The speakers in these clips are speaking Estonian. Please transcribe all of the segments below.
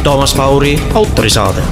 Toomas Pauri autorisaade.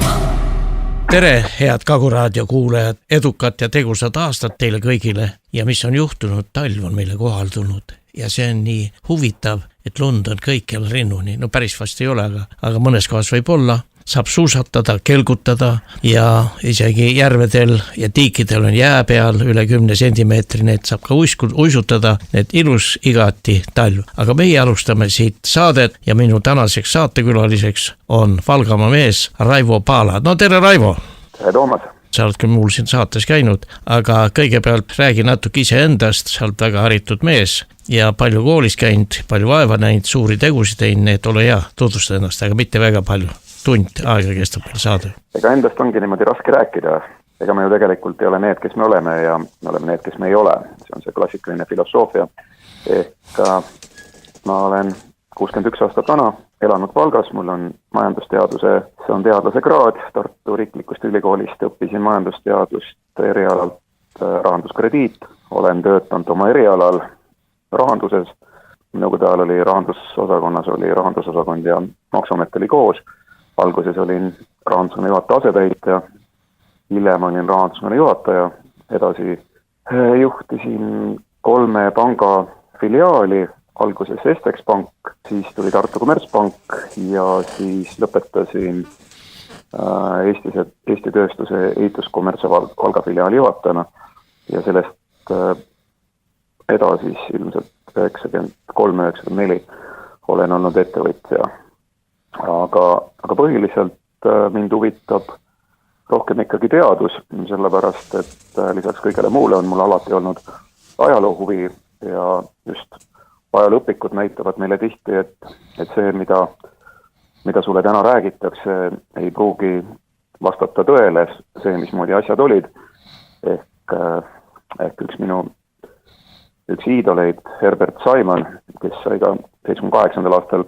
Tere, head Kagu Raadio kuulajad, edukat ja tegusat aastat teile kõigile ja mis on juhtunud, talv on meile kohaldunud ja see on nii huvitav, et lund on kõikjal rinnuni, no päris vast ei ole, aga mõnes kohas võib olla, saab suusatada, kelgutada ja isegi järvedel ja tiikidel on jää peal üle 10 sentimeetri, need saab ka uisutada, need ilus igati talv. Aga meie alustame siit saadet ja minu tänaseks saatekülaliseks on Valgamaa mees Raivo Paala. No tere Raivo! Tere Toomas! Sa oled küll mul siin saates käinud, aga kõigepealt räägi natuke iseendast, sa oled väga haritud mees ja palju koolis käinud, palju vaeva näinud, suuri tegusid teinud, et ole hea, tutvusta ennast, aga mitte väga palju. Tund aega kestab meil saade. Ega endast ongi niimoodi raske rääkida. Ega me ju tegelikult ei ole need, kes me oleme ja me oleme need, kes me ei ole. See on see klassikaline filosoofia. Ehk ma olen 61 aastat vana, elanud Valgas, mul on majandusteaduse, see on teadlase kraad, Tartu Riiklikust ülikoolist õppisin majandusteadust erialalt rahanduskrediit, olen töötanud oma erialal rahanduses, nõukogude ajal oli rahandusosakond ja maksuamet oli koos, alguses olin rahanduskonna juhataja asetäitja, hiljem olin rahanduskonna juhataja, edasi juhtisin 3 panga filiaali, alguses Estex Pank, siis tuli Tartu Kommertspank ja siis lõpetasin Eesti tööstuse ehituskommertsia Valga filiaali juhatajana ja sellest edasi ilmselt 93-94 olen olnud ettevõtja. Aga põhiliselt mind huvitab rohkem ikkagi teadus, sellepärast, et lisaks kõigele muule on mul alati olnud ajaloo huvi ja just ajalooõpikud näitavad meile tihti, et see, mida sulle täna räägitakse, ei pruugi vastata tõele see, mismoodi asjad olid. Ehk üks iidoleid, Herbert Simon, kes sai ka 78. aastal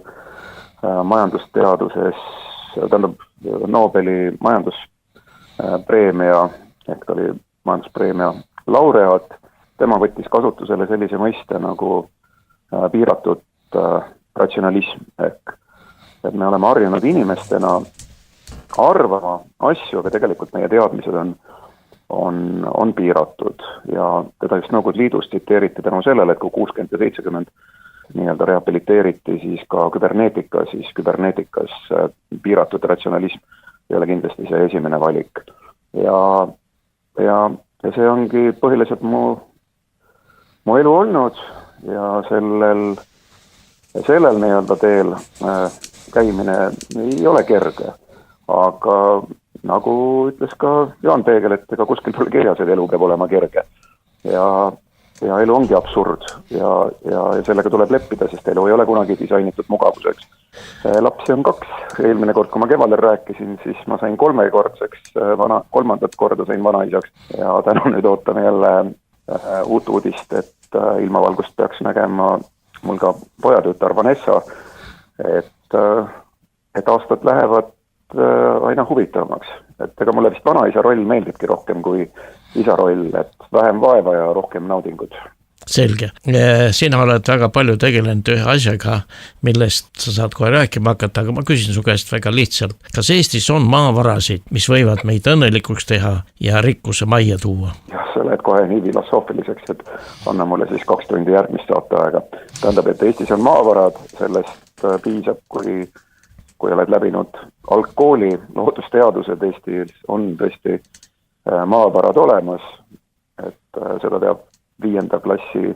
majandusteaduses, Nobeli majanduspreemia, ehk ta oli majanduspreemia laureaat, tema võttis kasutusele sellise mõiste nagu piiratud ratsionalism, ehk et me oleme harjunud inimestena arvama asju, aga tegelikult meie teadmised on piiratud ja teda just Nõukogude Liidus tsiteeriti tänu sellele, et kui 60 ja 70 nii-öelda rehabiliteeriti siis ka küberneetikas piiratud ratsionalism ei ole kindlasti see esimene valik. Ja see ongi põhiliselt mu elu olnud ja sellel nii-öelda teel käimine ei ole kerge, aga nagu ütles ka Jaan Peegel, et ega kuskil pole kirjas, et elu peab olema kerge. Ja elu ongi absurd ja sellega tuleb leppida, sest elu ei ole kunagi disainitud mugavuseks. Lapsi on 2. Eelmine kord, kui ma kevadel rääkisin, siis ma sain 3-kordseks, 3. korda sain vanaisaks ja täna nüüd ootame jälle uut uudist, et ilmavalgust peaks nägema mul ka pojatütar Vanessa, et aastad lähevad aina huvitavamaks. Et ega mulle vist vanaisa roll meeldibki rohkem kui isa roll, et vähem vaeva ja rohkem naudingut. Selge. Sina oled väga palju tegelenud ühe asjaga, millest sa saad kohe rääkima hakata, aga ma küsin su käest väga lihtsalt. Kas Eestis on maavarasid, mis võivad meid õnnelikuks teha ja rikkuse majja tuua? Jah, sa lähed kohe nii filosoofiliseks, et anna mulle siis 2 tundi järgmist saateaega. Tähendab, et Eestis on maavarad, sellest piisab, kui oled läbinud algkooli, loodusteadused, Eestis on tõesti maavarad olemas, et seda teab 5. klassi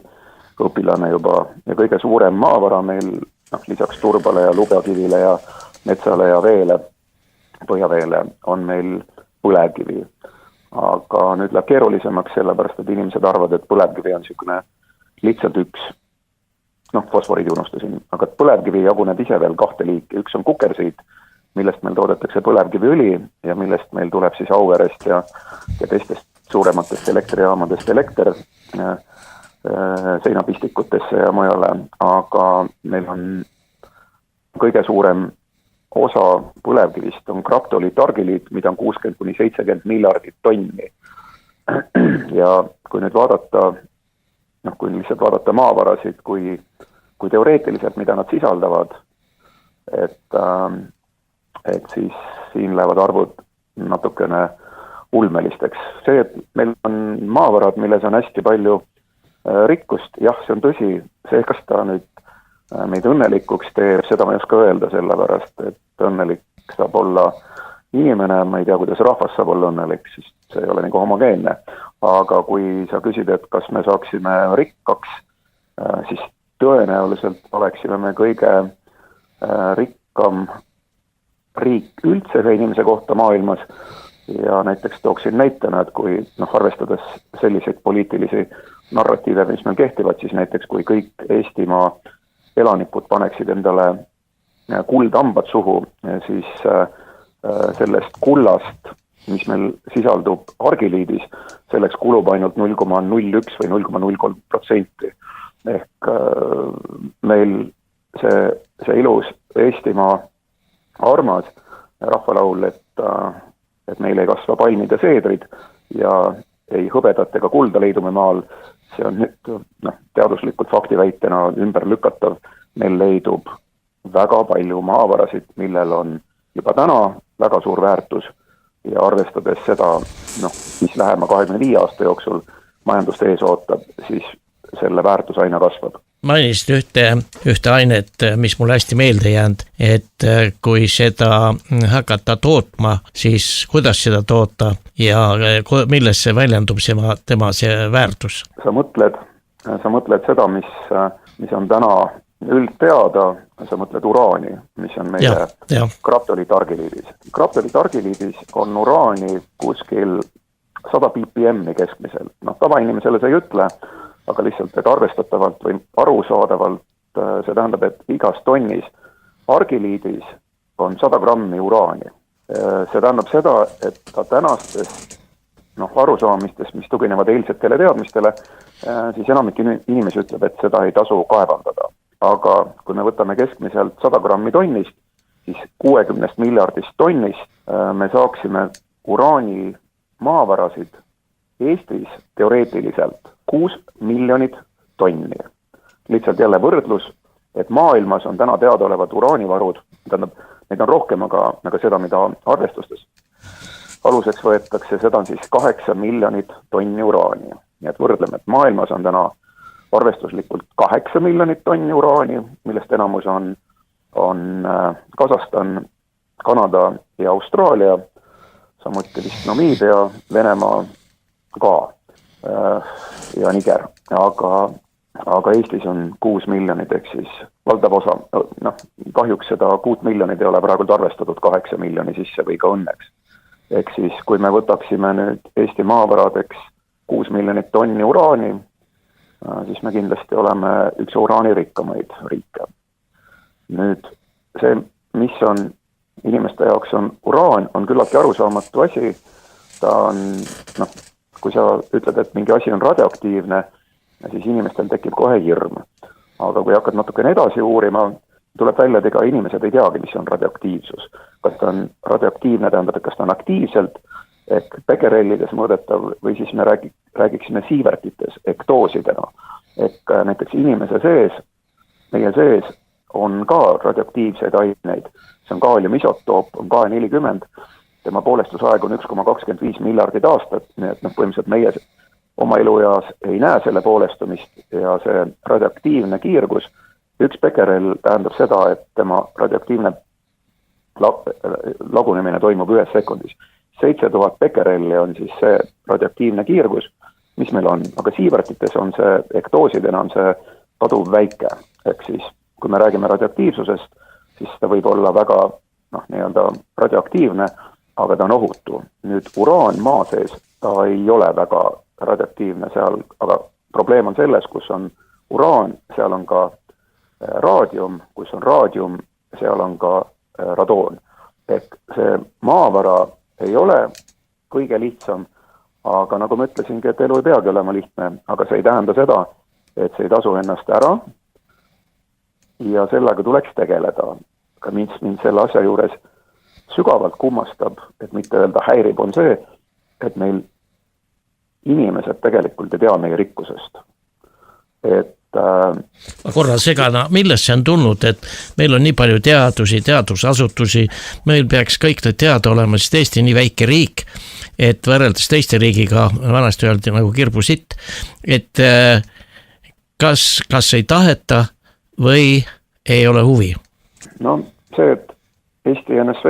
õpilane juba ja kõige suurem maavara meil lisaks turbale ja lubjakivile ja metsale ja veele, põhjaveele on meil põlevkivi. Aga nüüd läheb keerulisemaks sellepärast, et inimesed arvavad, et põlevkivi on niisugune lihtsalt üks, fosforiidi unustasin, aga põlevkivi jaguneb ise veel 2 liiki. Üks on kukersiid, millest meil toodetakse põlevkiviõli ja millest meil tuleb siis Auverest ja teistest suurematest elektrijaamadest elekter seinapistikutesse ja mujale, aga meil on kõige suurem osa põlevkivist on kraptoliit, argiliit, mida on 60-70 miljardit tonni. Ja kui nüüd vaadata, kui lihtsalt vaadata maavarasid, kui teoreetiliselt, mida nad sisaldavad, et siis siin lähevad arvud natukene ulmelisteks. See, et meil on maavarad, milles on hästi palju rikkust, jah, see on tõsi, see, kas ta nüüd meid õnnelikuks teeb, seda ma ei oska öelda, sellepärast, et õnnelik saab olla inimene, ma ei tea, kuidas rahvas saab olla õnnelik, sest see ei ole nagu homogeenne. Aga kui sa küsid, et kas me saaksime rikkaks, siis tõenäoliselt oleksime me kõige rikkam riik üldse inimese kohta maailmas ja näiteks tooksin näitena, et kui arvestades selliseid poliitilisi narratiive, mis meil kehtivad, siis näiteks kui kõik Eestimaa elanikud paneksid endale kuldhambad suhu, siis sellest kullast, mis meil sisaldub argiliidis, selleks kulub ainult 0,01 või 0,03%. Ehk meil see ilus Eestimaa armas rahvalaul, et meil ei kasva palmid ja seedrid ja ei hõbedat ega kulda leidume maal, see on nüüd teaduslikult faktiväitena ümber lükatav. Meil leidub väga palju maavarasid, millel on juba täna väga suur väärtus ja arvestades seda, mis lähema 25 aasta jooksul majandust ees ootab, siis selle väärtus aina kasvab. Mainisid ühte ainet, mis mulle hästi meelde jäänud, et kui seda hakata tootma, siis kuidas seda toota ja milles see väljendub tema see väärtus? Sa mõtled seda, mis on täna üldteada, sa mõtled uraani, mis on meile graptoliitargiliidis. Graptoliitargiliidis on uraani kuskil 100 ppm keskmisel. Tavainimesele see ei ütle, aga lihtsalt et arvestatavalt või arusaadavalt see tähendab, et igas tonnis argiliidis on 100 grammi uraani. See tähendab seda, et ta tänastest arusaamistest, mis tuginevad eilsetele teadmistele, siis enamik inimesi ütleb, et seda ei tasu kaevandada. Aga kui me võtame keskmiselt 100 grammi tonnist, siis 60 miljardist tonnist me saaksime uraani maavarasid Eestis teoreetiliselt 6 miljonit tonni. Lihtsalt jälle võrdlus, et maailmas on täna teadaolevad uraanivarud, tähendab, neid on rohkem, aga seda, mida arvestustes aluseks võetakse, seda on siis 8 miljonit tonni uraani. Nii et võrdleme, et maailmas on täna arvestuslikult 8 miljonit tonni uraani, millest enamus on Kasahstan, Kanada ja Austraalia, samuti vist Namibia, Venemaa ka ja Niger. Aga Eestis on 6 miljonit, ehk siis valdav osa. Kahjuks seda 6 miljonit ei ole praegu arvestatud 8 miljoni sisse või ka õnneks. Ehk siis, kui me võtaksime nüüd Eesti maavaradeks 6 miljonit tonni uraani, siis me kindlasti oleme üks uraanirikkamaid riike. Nüüd see, mis on inimeste jaoks on uraan, on küllaltki arusaamatu asi. Ta on, kui sa ütled, et mingi asi on radioaktiivne, siis inimestel tekib kohe hirm. Aga kui hakkad natukene edasi uurima, tuleb välja, et ega inimesed ei teagi, mis on radioaktiivsus. Kas ta on radioaktiivne, tähendab, et kas ta on aktiivselt, ehk bekerellides mõõdetav, või siis me räägiksime siivertites, ehk doosidena. Ehk näiteks inimese sees, meie sees on ka radioaktiivseid aineid. See on kaaliumisotoop, on K40, tema poolestusaeg on 1,25 miljardit aastat, nii et põhimõtteliselt meie oma elueas ei näe selle poolestumist ja see radioaktiivne kiirgus, üks bekerell tähendab seda, et tema radioaktiivne lagunemine toimub 1 sekundis. 7000 bekerelli on siis see radioaktiivne kiirgus, mis meil on, aga siivertites on see, ehk doosidena on see kaduv väike, ehk siis kui me räägime radioaktiivsusest, siis ta võib olla väga radioaktiivne, aga ta on ohutu. Nüüd uraan maa sees, ta ei ole väga radioaktiivne seal, aga probleem on selles, kus on uraan, seal on ka raadium, kus on raadium, seal on ka radoon. Ehk see maavara ei ole kõige lihtsam, aga nagu ma ütlesingi, et elu ei peagi olema lihtne, aga see ei tähenda seda, et see ei tasu ennast ära ja sellega tuleks tegeleda. Ka mind selle asja juures sügavalt kummastab, et mitte öelda häirib, on see, et meil inimesed tegelikult ei tea meie rikkusest. Et ma korra segana, millest see on tulnud, et meil on nii palju teadusasutusi, meil peaks kõik need teada olema, sest Eesti nii väike riik, et võrreldes teiste riigiga, vanasti öeldi nagu kirbusitt, et kas ei taheta või ei ole huvi? No see, et Eesti NSV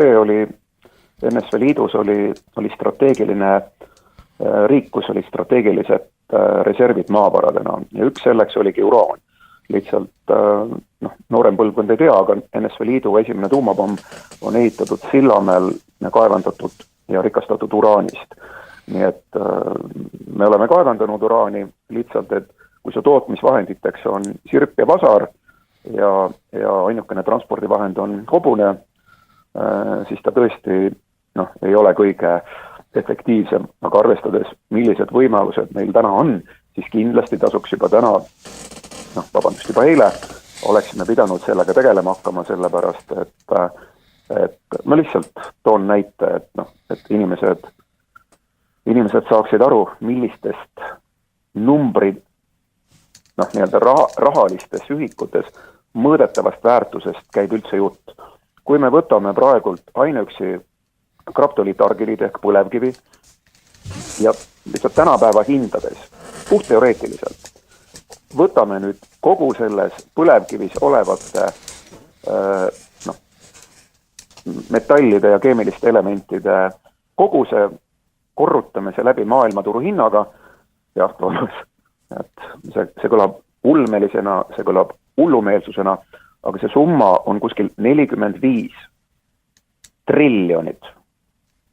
Liidus oli strateegiline riik, kus oli strateegilised reservid maavaradena ja üks selleks oligi uraan. Lihtsalt noorem põlvkond ei tea, aga NSV Liidu esimene tuumapomm on ehitatud Sillamäel ja kaevandatud ja rikastatud uraanist. Nii et me oleme kaevandanud uraani lihtsalt, et kui su tootmisvahenditeks on sirp ja vasar ja ainukene transpordivahend on hobune, siis ta tõesti ei ole kõige efektiivsem, aga arvestades, millised võimalused meil täna on, siis kindlasti tasuks juba täna, juba eile, oleksime pidanud sellega tegelema hakkama, sellepärast, et ma lihtsalt toon näite, et inimesed saaksid aru, millistest numbrid, nii-öelda rahalistes ühikutes mõõdetavast väärtusest käib üldse jutt. Kui me võtame praegult ainuüksi kraptolitargilid ehk põlevkivi ja lihtsalt tänapäeva hindades, puhtteoreetiliselt, võtame nüüd kogu selles põlevkivis olevate metallide ja keemiliste elementide koguse, korrutame see läbi maailmaturu hinnaga, et see kõlab ulmelisena, see kõlab hullumeelsusena, aga see summa on kuskil 45 triljonit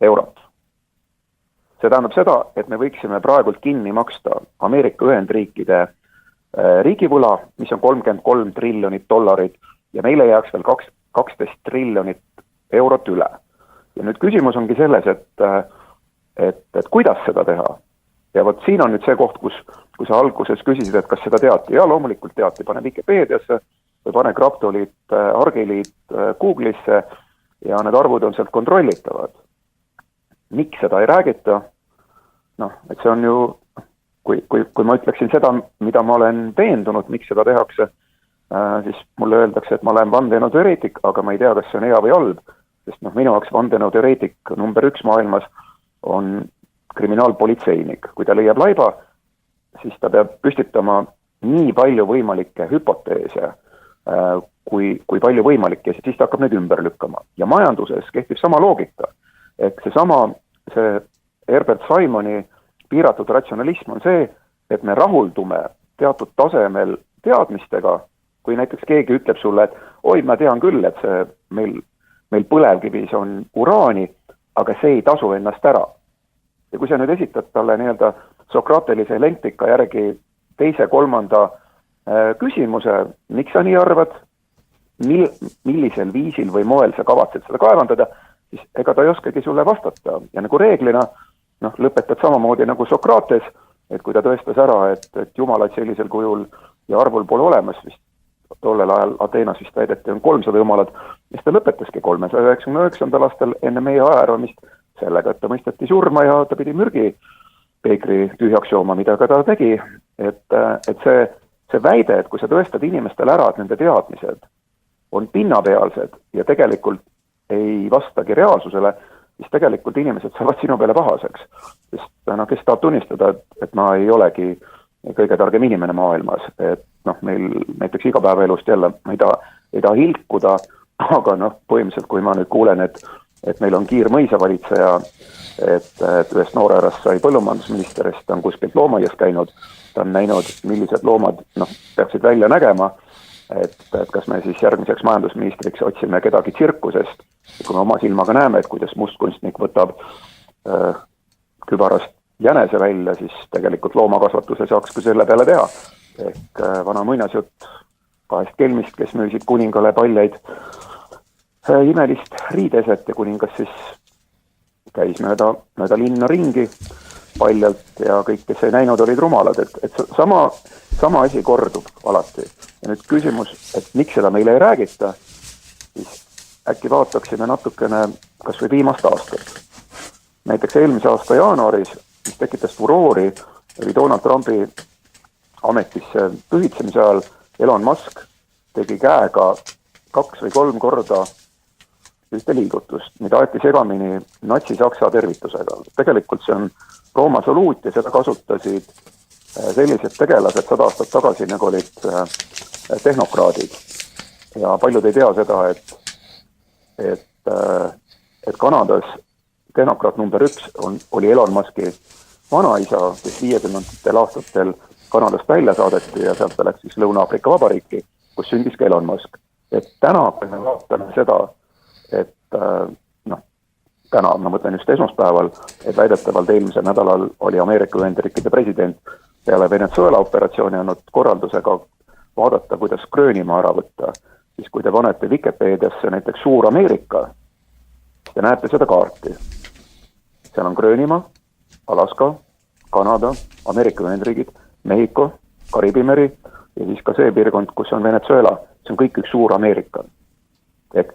eurot. See tähendab seda, et me võiksime praegult kinni maksta Ameerika Ühendriikide riigivõla, mis on 33 triljonit dollarit ja meile jääks veel 12 triljonit eurot üle. Ja nüüd küsimus ongi selles, et kuidas seda teha. Ja võt siin on nüüd see koht, kui sa alguses küsisid, et kas seda teati. Ja loomulikult teati, pane Wikipediasse või pane kraptoliit, argiliit Google'isse ja need arvud on sealt kontrollitavad. Miks seda ei räägita? Et see on ju, kui ma ütleksin seda, mida ma olen veendunud, miks seda tehakse, siis mulle öeldakse, et ma olen vandenõuteoreetik, aga ma ei tea, kas see on hea või halb, sest minu jaoks vandenõuteoreetik number 1 maailmas on kriminaalpolitseinik. Kui ta leiab laiba, siis ta peab püstitama nii palju võimalikke hüpoteese, kui palju võimalik ja siis ta hakkab neid ümber lükkama. Ja majanduses kehtib sama loogika. Et see Herbert Simoni piiratud ratsionalism on see, et me rahuldume teatud tasemel teadmistega, kui näiteks keegi ütleb sulle, et oi, ma tean küll, et see meil põlevkivis on uraani, aga see ei tasu ennast ära. Ja kui sa nüüd esitad talle nii-öelda sokratelise lentika järgi 2-3 küsimuse, miks sa nii arvad, millisel viisil või moel sa kavatsed seda kaevandada, siis ega ta ei oskagi sulle vastata. Ja nagu reeglina lõpetad samamoodi nagu Sokrates, et kui ta tõestas ära, et jumalad sellisel kujul ja arvul pole olemas, vist tollel ajal Ateenas vist väideti on 300 jumalad, siis ta lõpetaski 399. aastal enne meie ajaarvamist sellega, et ta mõisteti surma ja ta pidi mürgipeekri tühjaks jooma, mida ka ta tegi. Et see väide, et kui sa tõestad inimestele ära, et nende teadmised on pinnapealsed ja tegelikult ei vastagi reaalsusele, siis tegelikult inimesed saavad sinu peale pahaseks. Sest kes tahab tunnistada, et ma ei olegi kõige targem inimene maailmas. Et meil näiteks igapäevaelust jälle ma ei taha hilkuda, aga põhimõtteliselt kui ma nüüd kuulen, et meil on kiirmõisavalitseja, et ühest noorerast sai põllumajandusministerist, ta on kuskilt loomaaias käinud, ta on näinud, millised loomad peaksid välja nägema, et kas me siis järgmiseks majandusministriks otsime kedagi tsirkusest, kui me oma silmaga näeme, et kuidas mustkunstnik võtab kübarast jänese välja, siis tegelikult loomakasvatuse saaks kui selle peale teha. Ehk vana muinasjutt 2 kelmist, kes müüsid kuningale paljaid imelist riideset ja kuningas siis käis mööda linna ringi paljalt ja kõik, kes ei näinud, olid rumalad. Et sama asi kordub alati. Ja nüüd küsimus, et miks seda meile ei räägita, siis äkki vaataksime natukene kas või viimast aastat. Näiteks eelmise aasta jaanuaris, mis tekitas furoori, oli Donald Trumpi ametisse pühitsemise ajal Elon Musk tegi käega 2 või 3 korda ühte liigutust, mida aeti segamini natsi-saksa tervitusega. Tegelikult see on Rooma soluut ja seda kasutasid sellised tegelased 100 aastat tagasi, nagu olid tehnokraadid. Ja paljud ei tea seda, et Kanadas tehnokraat number 1 oli Elon Muski vanaisa, kes 50. aastatel Kanadast välja saadeti ja sealt ta läks siis Lõuna-Aafrika Vabariiki, kus sündis ka Elon Musk. Et täna, kui me vaatame seda, et täna, ma mõtlen just esmaspäeval, et väidetavalt eelmisel nädalal oli Ameerika Ühendriikide president peale Venezuela operatsiooni andnud korraldusega vaadata, kuidas Gröönimaa ära võtta. Siis kui te panete Wikipediasse näiteks Suur Ameerika, te näete seda kaarti. Seal on Gröönimaa, Alaska, Kanada, Ameerika Ühendriigid, Mehhiko, Kariibi meri ja siis ka see piirkond, kus on Venezuela. See on kõik üks Suur Ameerika. Ehk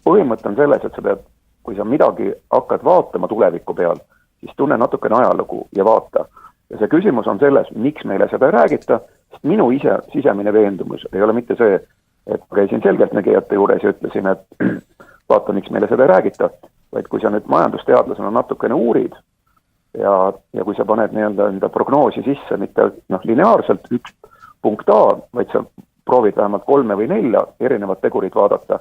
põhimõte on selles, et sa pead, kui sa midagi hakkad vaatama tuleviku peal, siis tunne natukene ajalugu ja vaata. Ja see küsimus on selles, miks meile seda ei räägita, sest minu sisemine veendumus ei ole mitte see, et käisin selgeltnägijate juures ja ütlesin, et vaata, miks meile seda ei räägita, vaid kui sa nüüd majandusteadlasena natukene uurid ja kui sa paned nii-öelda prognoosi sisse, mitte lineaarselt üks punkt A, vaid sa proovid vähemalt 3 või 4 erinevat tegurit vaadata,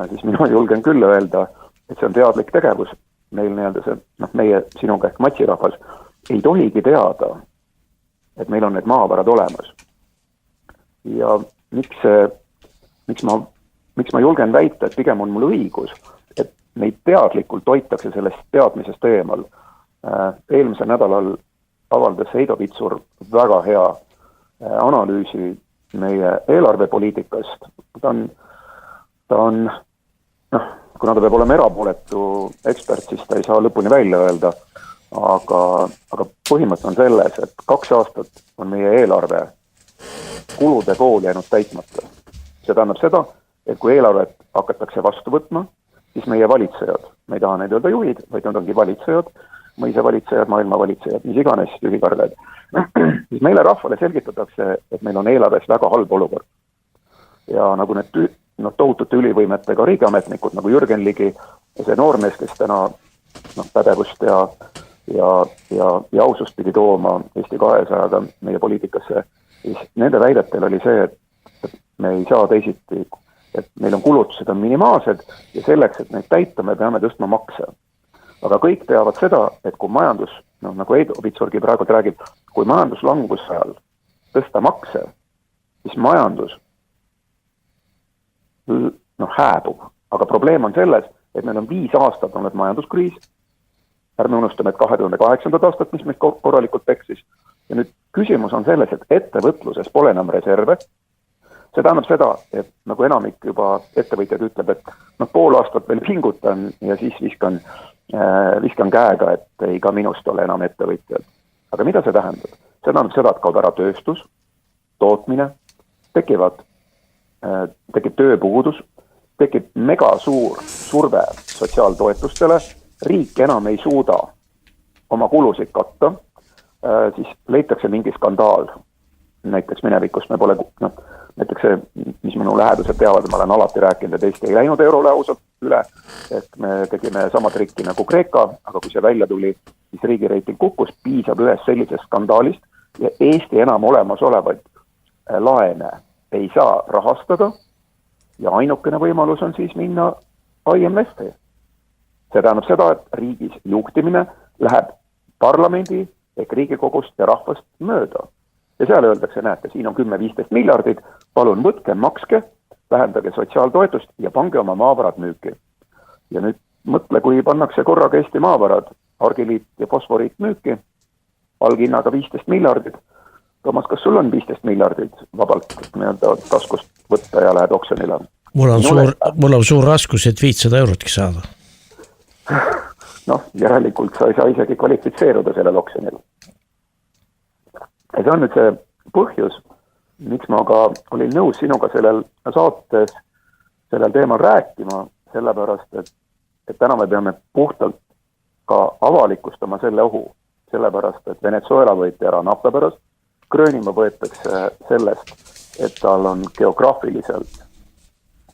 siis mina julgen küll öelda, et see on teadlik tegevus. Meil nii-öelda see, meie sinuga ehk matsirahvas ei tohigi teada, et meil on need maavarad olemas. Ja miks ma julgen väita, et pigem on mul õigus, et meid teadlikult hoitakse sellest teadmisest eemal. Eelmisel nädalal avaldas Heido Vitsur väga hea analüüsi meie eelarvepoliitikast. Ta on kuna ta peab olema erapooletu ekspert, siis ta ei saa lõpuni välja öelda, aga põhimõte on selles, et 2 aastat on meie eelarve kulude pool jäänud täitmata. See tähendab seda, et kui eelarvet hakatakse vastu võtma, siis meie valitsejad, me ei taha neid öelda juhid, vaid nad ongi valitsejad, mõisavalitsejad, maailmavalitsejad, mis iganes tühikargad. Siis meile rahvale selgitatakse, et meil on eelarves väga halb olukord. Ja nagu need tohutute ülivõimetega riigiametnikud, nagu Jürgen Ligi ja see noormees, kes täna pädevust ja ausust pidi tooma Eesti 200-ga meie poliitikasse, siis nende väidetel oli see, et me ei saa teisiti, et meil on kulutused on minimaalsed ja selleks, et neid täita, me peame tõstma makse. Aga kõik teavad seda, et kui majandus, nagu Heido Vitsurgi praegu räägib, kui majanduslangus ajal tõsta makse, siis majandus hääbub. Aga probleem on selles, et meil on 5 aastat olnud majanduskriis. Ärme unustame, et 2008. aastat, mis meid korralikult peksis. Ja nüüd küsimus on selles, et ettevõtluses pole enam reserve. See tähendab seda, et nagu enamik juba ettevõtjad ütleb, et pool aastat veel pingutan ja siis viskan käega, et ei ka minust ole enam ettevõtjad. Aga mida see tähendab? See tähendab seda, et kaob ära tööstus, tootmine, tekib tööpuudus, tekib mega suur surve sotsiaaltoetustele, riik enam ei suuda oma kulusid katta, siis leitakse mingi skandaal. Näiteks minevikust me pole, näiteks see, mis minu lähedused teavad, ma olen alati rääkinud, et Eesti ei läinud eurole ausalt üle, et me tegime sama trikki nagu Kreeka, aga kui see välja tuli, siis riigireiting kukkus, piisab ühes sellisest skandaalist ja Eesti enam olemasolevaid laene ei saa rahastada ja ainukene võimalus on siis minna IMF-i. See tähendab seda, et riigis juhtimine läheb parlamendi ehk riigikogust ja rahvast mööda. Ja seal öeldakse, näete, siin on 10-15 miljardid, palun võtke, makske, vähendage sotsiaaltoetust ja pange oma maavarad müüki. Ja nüüd mõtle, kui pannakse korraga Eesti maavarad, argiliit ja fosforiit müüki, alghinnaga 15 miljardid. Toomas, kas sul on 15 miljardid vabalt taskust võtta ja lähed oksjonile? Mul on suur raskus, et 500 eurotki saada. Järelikult sa ei saa isegi kvalifitseeruda sellel oksjonil. Ja see on nüüd see põhjus, miks ma ka olin nõus sinuga sellel saates sellel teemal rääkima, sellepärast, et täna me peame puhtalt ka avalikustama selle ohu, sellepärast, et Venezuela võeti ära nafta pärast, Gröönimaa võetakse sellest, et tal on geograafiliselt,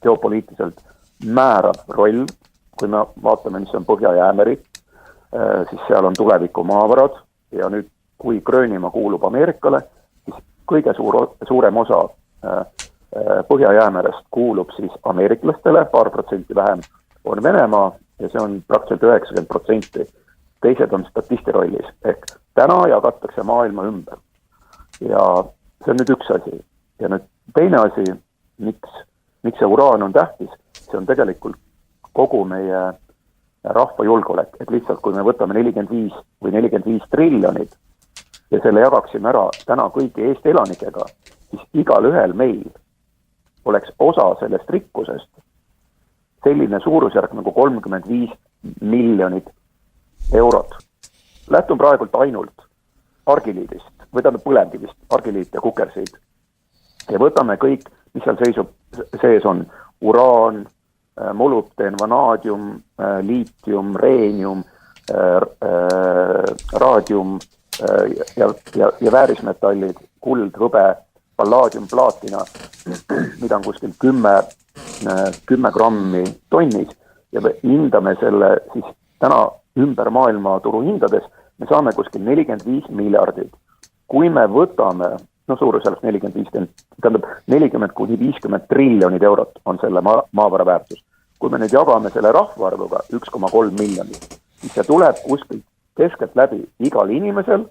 geopoliitiliselt määrav roll, kui me vaatame, mis on Põhja-Jäämeri, siis seal on tuleviku maavarad ja nüüd, kui Gröönimaa kuulub Ameerikale, siis kõige suurem osa Põhja-Jäämerest kuulub siis ameeriklastele, 2% vähem on Venemaa ja see on praktiliselt 90%. Teised on statisti rollis, ehk täna jagatakse maailma ümber. Ja see on nüüd üks asi. Ja nüüd teine asi, miks see uraan on tähtis, see on tegelikult kogu meie rahva julgeolek, et lihtsalt kui me võtame 45 triljonit ja selle jagaksime ära täna kõigi Eesti elanikega, siis igal ühel meil oleks osa sellest rikkusest selline suurusjärk nagu 35 miljonit eurot. Lähtun praegult ainult argiliidist, või tähendab põlevkivist, argiliit ja kukersiid. Ja võtame kõik, mis seal sees on, uraan, molubden, vanaadium, liitium, reenium, raadium ja väärismetallid, kuld, hõbe, pallaadium, plaatina, mida on kuskil 10 grammi tonnis ja me hindame selle siis täna ümber maailma turuhindades, me saame kuskil 45 miljardit. Kui me võtame, suurusjärgus 40-50 triljonit eurot on selle maavara väärtus. Kui me nüüd jagame selle rahvaarvuga 1,3 miljonit, siis see tuleb kuskil keskelt läbi. Igal inimesel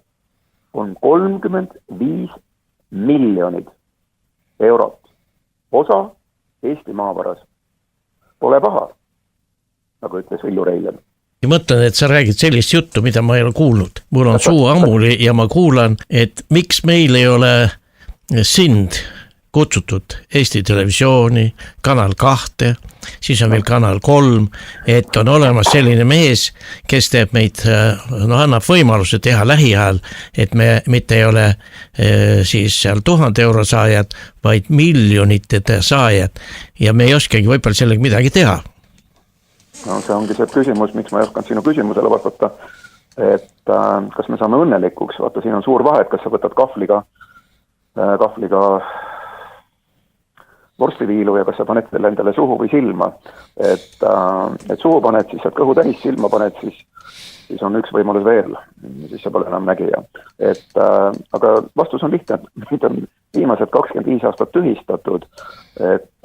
on 35 miljonit eurot. Osa Eesti maavaras pole paha, nagu ütles Villu Reiljan. Ja mõtlen, et sa räägid sellist juttu, mida ma ei ole kuulnud. Mul on suu ammuli ja ma kuulan, et miks meil ei ole sind kutsutud Eesti Televisiooni, Kanal 2, siis on veel Kanal 3, et on olemas selline mees, kes teeb meid, annab võimaluse teha lähiajal, et me mitte ei ole siis seal 1000 euro saajad, vaid miljonite saajad ja me ei oskagi võib-olla sellega midagi teha. No see ongi see küsimus, miks ma ei oskan sinu küsimusele vastata, et kas me saame õnnelikuks, vaata siin on suur vahe, et kas sa võtad kahvliga vorstiviilu ja kas sa paned selle endale suhu või silma, et suhu paned, siis saad kõhu täis, silma paned, siis on üks võimalus veel, siis sa pole enam nägija. Aga vastus on lihtne, nüüd on viimased 25 aastat tühistatud, et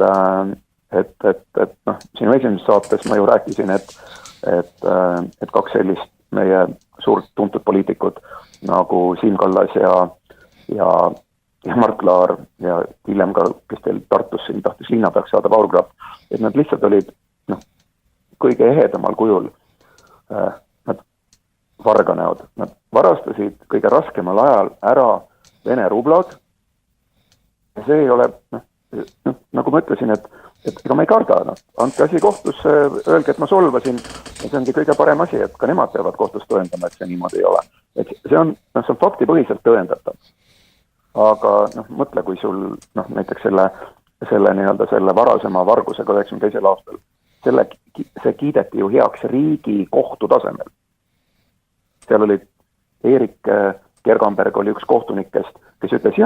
sinu esimeses saates ma ju rääkisin, et kaks sellist meie suurt tuntud poliitikut nagu Siim Kallas ja Mart Laar ja hiljem ka, kes teil Tartus siin tahtis linnapeaks saada, Paul Grapp, et nad lihtsalt olid kõige ehedamal kujul nad varganäod. Nad varastasid kõige raskemal ajal ära Vene rublad. Ja see ei ole, nagu ma ütlesin, et ega ma ei karda, andke asi kohtusse, öelge, et ma solvasin ja see ongi kõige parem asi, et ka nemad peavad kohtus tõendama, et see niimoodi ei ole. Et see on faktipõhiselt tõendatav. Aga mõtle, kui sul näiteks selle varasema vargusega 92. aastal, see kiideti ju heaks riigi kohtu tasemel. Seal oli Erik Kergamberg oli üks kohtunikest, kes ütles,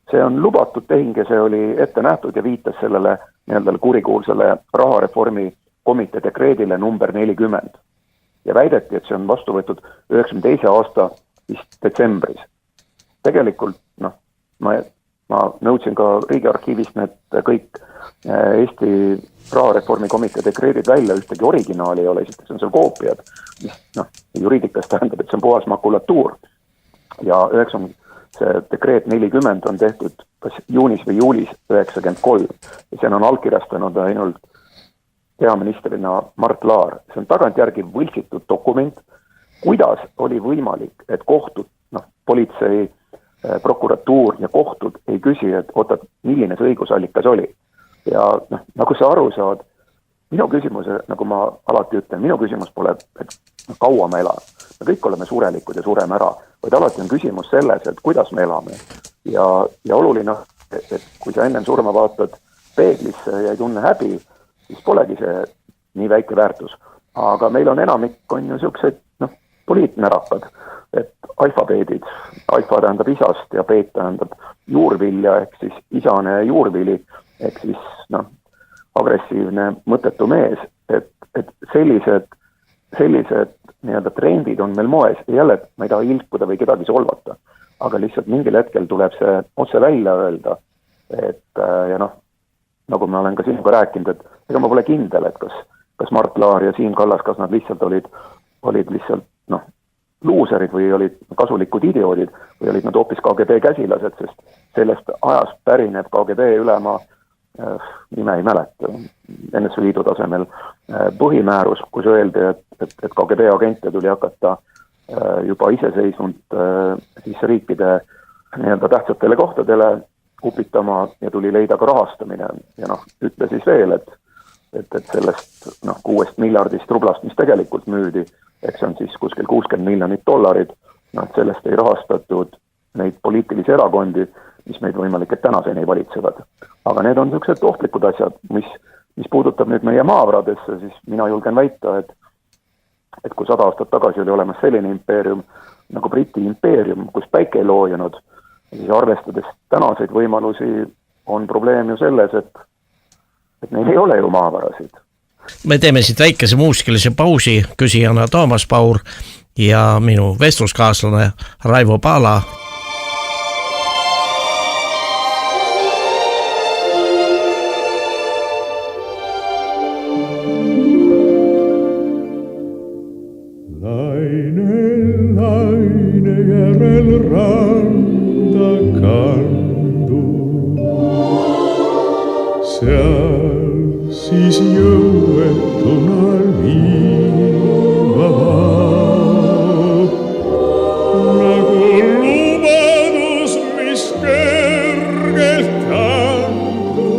see on lubatud tehing ja see oli ette nähtud ja viitas sellele kurikuulsale rahareformi komitee dekreedile number 40. Ja väideti, et see on vastu võetud 92. aasta vist detsembris. Tegelikult, ma nõudsin ka Riigiarkiivist need kõik Eesti rahareformi komitee dekreedid välja, ühtegi originaali ei ole, sest see on seal koopiad, mis juriidikas tähendab, et see on puhas makulatuur. Ja see dekreet 40 on tehtud kas juunis või juulis 93 ja see on allkirjastanud ainult peaministrina Mart Laar. See on tagantjärgi võltsitud dokument, kuidas oli võimalik, et kohtud, politsei, prokuratuur ja kohtud ei küsi, et milline see õigusallikas oli. Ja nagu sa aru saad, minu küsimus, nagu ma alati ütlen, minu küsimus pole, et kaua me elame. Me kõik oleme surelikud ja sureme ära, vaid alati on küsimus selles, et kuidas me elame. Ja oluline, et kui sa ennem surma vaatad peeglisse ja ei tunne häbi, siis polegi see nii väike väärtus. Aga meil on enamik on ju siuksed poliitnärakad et alfabeedid, alfa tähendab isast ja beet tähendab juurvilja ehk siis isane juurvili ehk siis agressiivne mõttetu mees, et sellised nii-öelda trendid on meil moes ja jälle, ma ei taha ilkuda või kedagi solvata, aga lihtsalt mingil hetkel tuleb see otse välja öelda, et ja nagu ma olen ka sinuga rääkinud, et ega ma pole kindel, et kas Mart Laar ja Siim Kallas, kas nad lihtsalt olid lihtsalt luuserid või olid kasulikud idioodid või olid nad hoopis KGB käsilased, sest sellest ajast pärineb KGB ülema nime ei mäleta, NSV Liidu tasemel põhimäärus, kus öeldi, et KGB agente tuli hakata juba iseseisvunud siis riikide nii-öelda tähtsatele kohtadele upitama ja tuli leida ka rahastamine ja ütle siis veel, et sellest 6 miljardist rublast, mis tegelikult müüdi, eks see on siis kuskil $60 miljonit, et sellest ei rahastatud neid poliitilisi erakondi, mis meid võimalik, et tänaseni valitsevad. Aga need on niisugused ohtlikud asjad, mis puudutab nüüd meie maavaradesse, siis mina julgen väita, et kui 100 aastat tagasi oli olemas selline impeerium nagu Briti impeerium, kus päike ei loojunud, siis arvestades tänaseid võimalusi on probleem ju selles, et neil ei ole ju maavarasid. Me teeme siit väikese muusikalise pausi, küsijana Toomas Paur ja minu vestluskaaslane Raivo Paala. Laine järel randa kandu, seal siis jõuetuna liiva vaab, nagu lubadus, mis kergelt andu,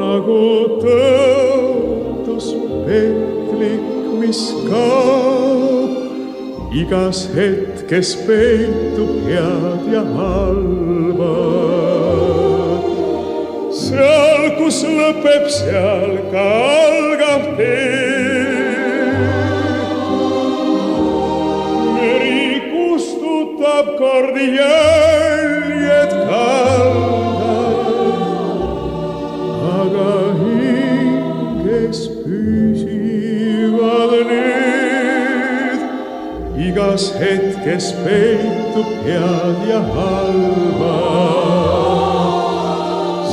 nagu tõotus petlik, mis kaob, igas hetkes peitub head ja halba. Seal, kus lõpeb, seal ka algab tee. Meri kustutab kord jäljed kaldal, aga hinges püsivad need. Igas hetkes peitub head ja halba.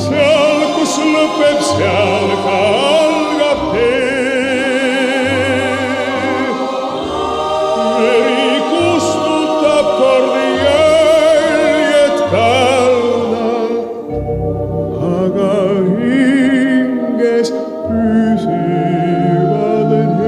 Seal, kus lõpeb, seal ka algab tee. Meri kustutab kord jäljed kaldal, aga hinges püsivad need.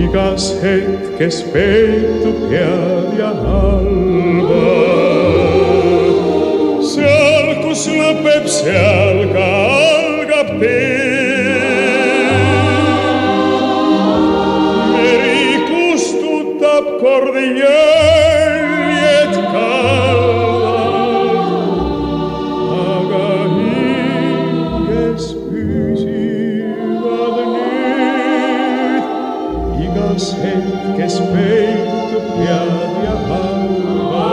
Igas hetkes peitub head ja halba. Seal, kus lõpeb, seal ka algab tee. Meri kustutab kord jäljed kaldal, aga hinges püsivad need. Igas hetkes peitub head ja halba.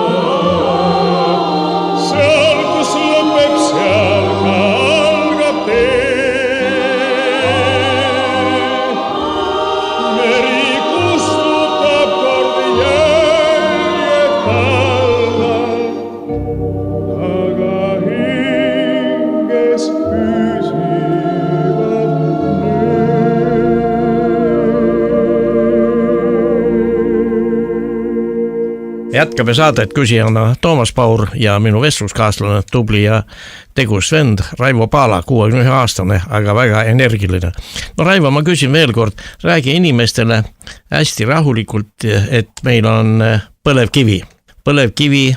Seal, kus lõpeb, seal ka algab tee. Meri kustutab kord jäljed kaldal, aga hinges püsivad. jätkame saadet küsijana Toomas Paur ja minu vestluskaaslane, tubli ja tegus vend Raivo Paala, 61-aastane, aga väga energiline. No Raivo, ma küsin veel kord, räägi inimestele hästi rahulikult, et meil on põlevkivi.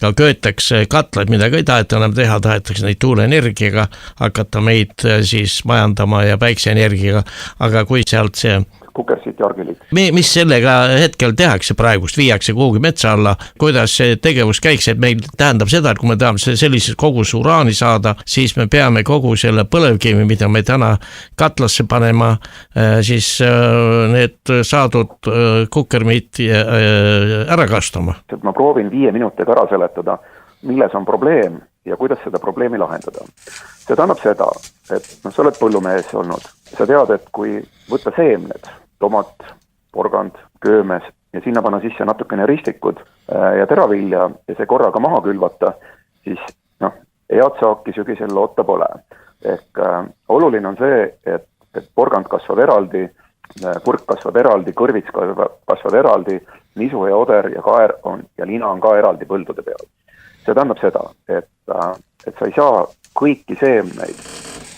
Ka köetakse katlaid, mida ka ei taheta enam teha, tahetakse neid tuuleenergiaga hakata meid siis majandama ja päikseenergiaga, aga kui sealt see Kukersit ja Argilit. Mis sellega hetkel tehakse praegust, viiakse kuhugi metsa alla, kuidas see tegevus käiks, et meil tähendab seda, et kui me tahame sellises kogus uraani saada, siis me peame kogu selle põlevkivi, mida me täna katlasse panema, siis need saadud kukermid ära kastama. Ma proovin 5 minutiga ära seletada, milles on probleem ja kuidas seda probleemi lahendada. See tähendab seda, et sa oled põllumees olnud. Sa tead, et kui võtta seemned, tomat, porgand, köömes ja sinna panna sisse natukene ristikud ja teravilja ja see korraga maha külvata, siis head saaki sügisel loota pole. Ehk oluline on see, et porgand kasvab eraldi, kurk kasvab eraldi, kõrvits kasvab eraldi, nisu ja oder ja kaer ja lina on ka eraldi põldude peal. See tähendab seda, et sa ei saa kõiki seemneid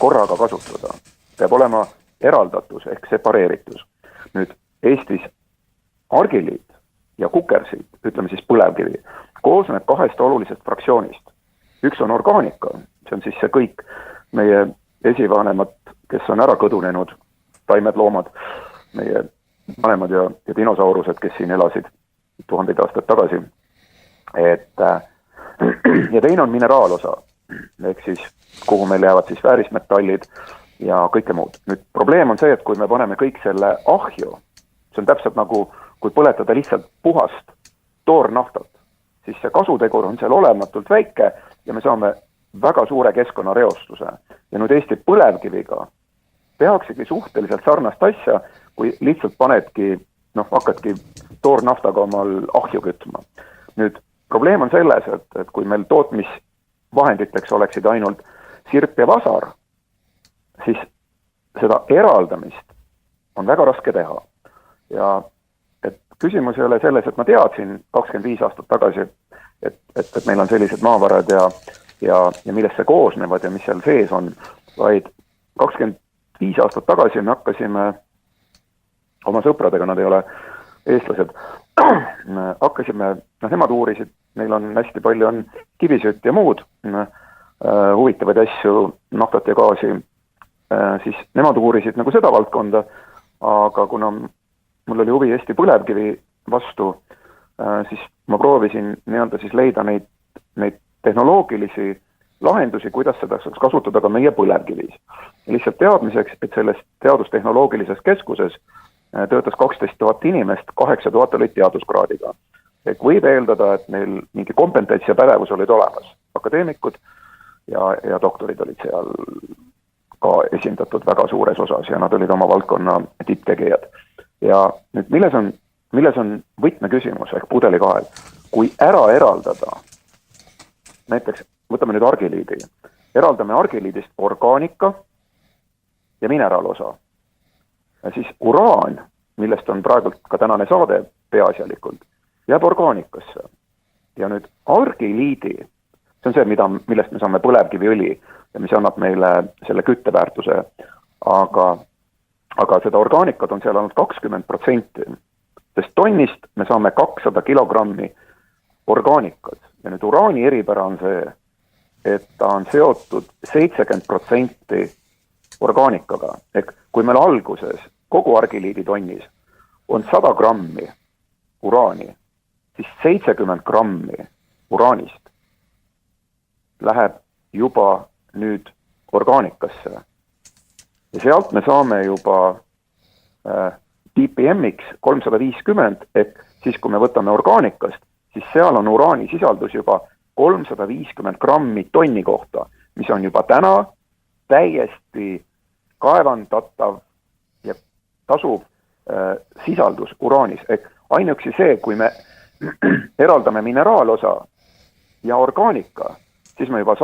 korraga kasutada. Peab olema eraldatus ehk separeeritus. Nüüd Eestis argiliid ja kukersid, ütleme siis põlevkivi, koosneb 2 olulisest fraktsioonist. Üks on orgaanika, see on siis see kõik meie esivanemad, kes on ära kõdunenud, taimed, loomad, meie vanemad ja dinosaurused, kes siin elasid 1000 aastat tagasi. Ja teine on mineraalosa, ehk siis kuhu meil jäävad siis väärismetallid ja kõike muud. Nüüd probleem on see, et kui me paneme kõik selle ahju, see on täpselt nagu kui põletada lihtsalt puhast toornaftat, siis see kasutegur on seal olematult väike ja me saame väga suure keskkonnareostuse. Ja nüüd Eesti põlevkiviga tehaksegi suhteliselt sarnast asja, kui lihtsalt panedki, hakkadki toornaftaga omal ahju kütma. Nüüd probleem on selles, et kui meil tootmisvahenditeks oleksid ainult sirp ja vasar, siis seda eraldamist on väga raske teha. Ja et küsimus ei ole selles, et ma teadsin 25 aastat tagasi, et meil on sellised maavarad ja millest see koosnevad ja mis seal sees on, vaid 25 aastat tagasi me hakkasime oma sõpradega, nad ei ole eestlased, hakkasime, nemad uurisid, meil on hästi palju on kivisütt ja muud huvitavaid asju, naftat ja gaasi, siis nemad uurisid nagu seda valdkonda, aga kuna mul oli huvi Eesti põlevkivi vastu, siis ma proovisin siis leida neid tehnoloogilisi lahendusi, kuidas seda saaks kasutada ka meie põlevkivis. Ja lihtsalt teadmiseks, et selles teadustehnoloogilises keskuses töötas 12 000 inimest, 8 000 olid teaduskraadiga. Ehk võib eeldada, et neil mingi kompetents ja pädevus olid olemas. Akadeemikud ja doktorid olid seal ka esindatud väga suures osas ja nad olid oma valdkonna tipptegijad. Ja nüüd milles on võtmeküsimus ehk pudelikael? Kui ära eraldada, näiteks võtame nüüd argiliidi, eraldame argiliidist orgaanika ja mineraalosa. Ja siis uraan, millest on praegult ka tänane saade peaasjalikult, jääb orgaanikasse. Ja nüüd argiliidi, see on see, millest me saame põlevkiviõli ja mis annab meile selle kütteväärtuse, aga seda orgaanikat on seal ainult 20%, sest tonnist me saame 200 kilogrammi orgaanikat. Ja nüüd uraani eripära on see, et ta on seotud 70% orgaanikaga. Ehk kui meil alguses kogu argiliidi tonnis on 100 grammi uraani, siis 70 grammi uraanist läheb juba nüüd orgaanikasse. Ja sealt me saame juba DPM-iks 350, et siis kui me võtame orgaanikast, siis seal on uraani sisaldus juba 350 grammi tonni kohta, mis on juba täna täiesti kaevandatav ja tasuv sisaldus uraanis. Ainuüksi see, kui me eraldame mineraalosa ja orgaanika, siis me juba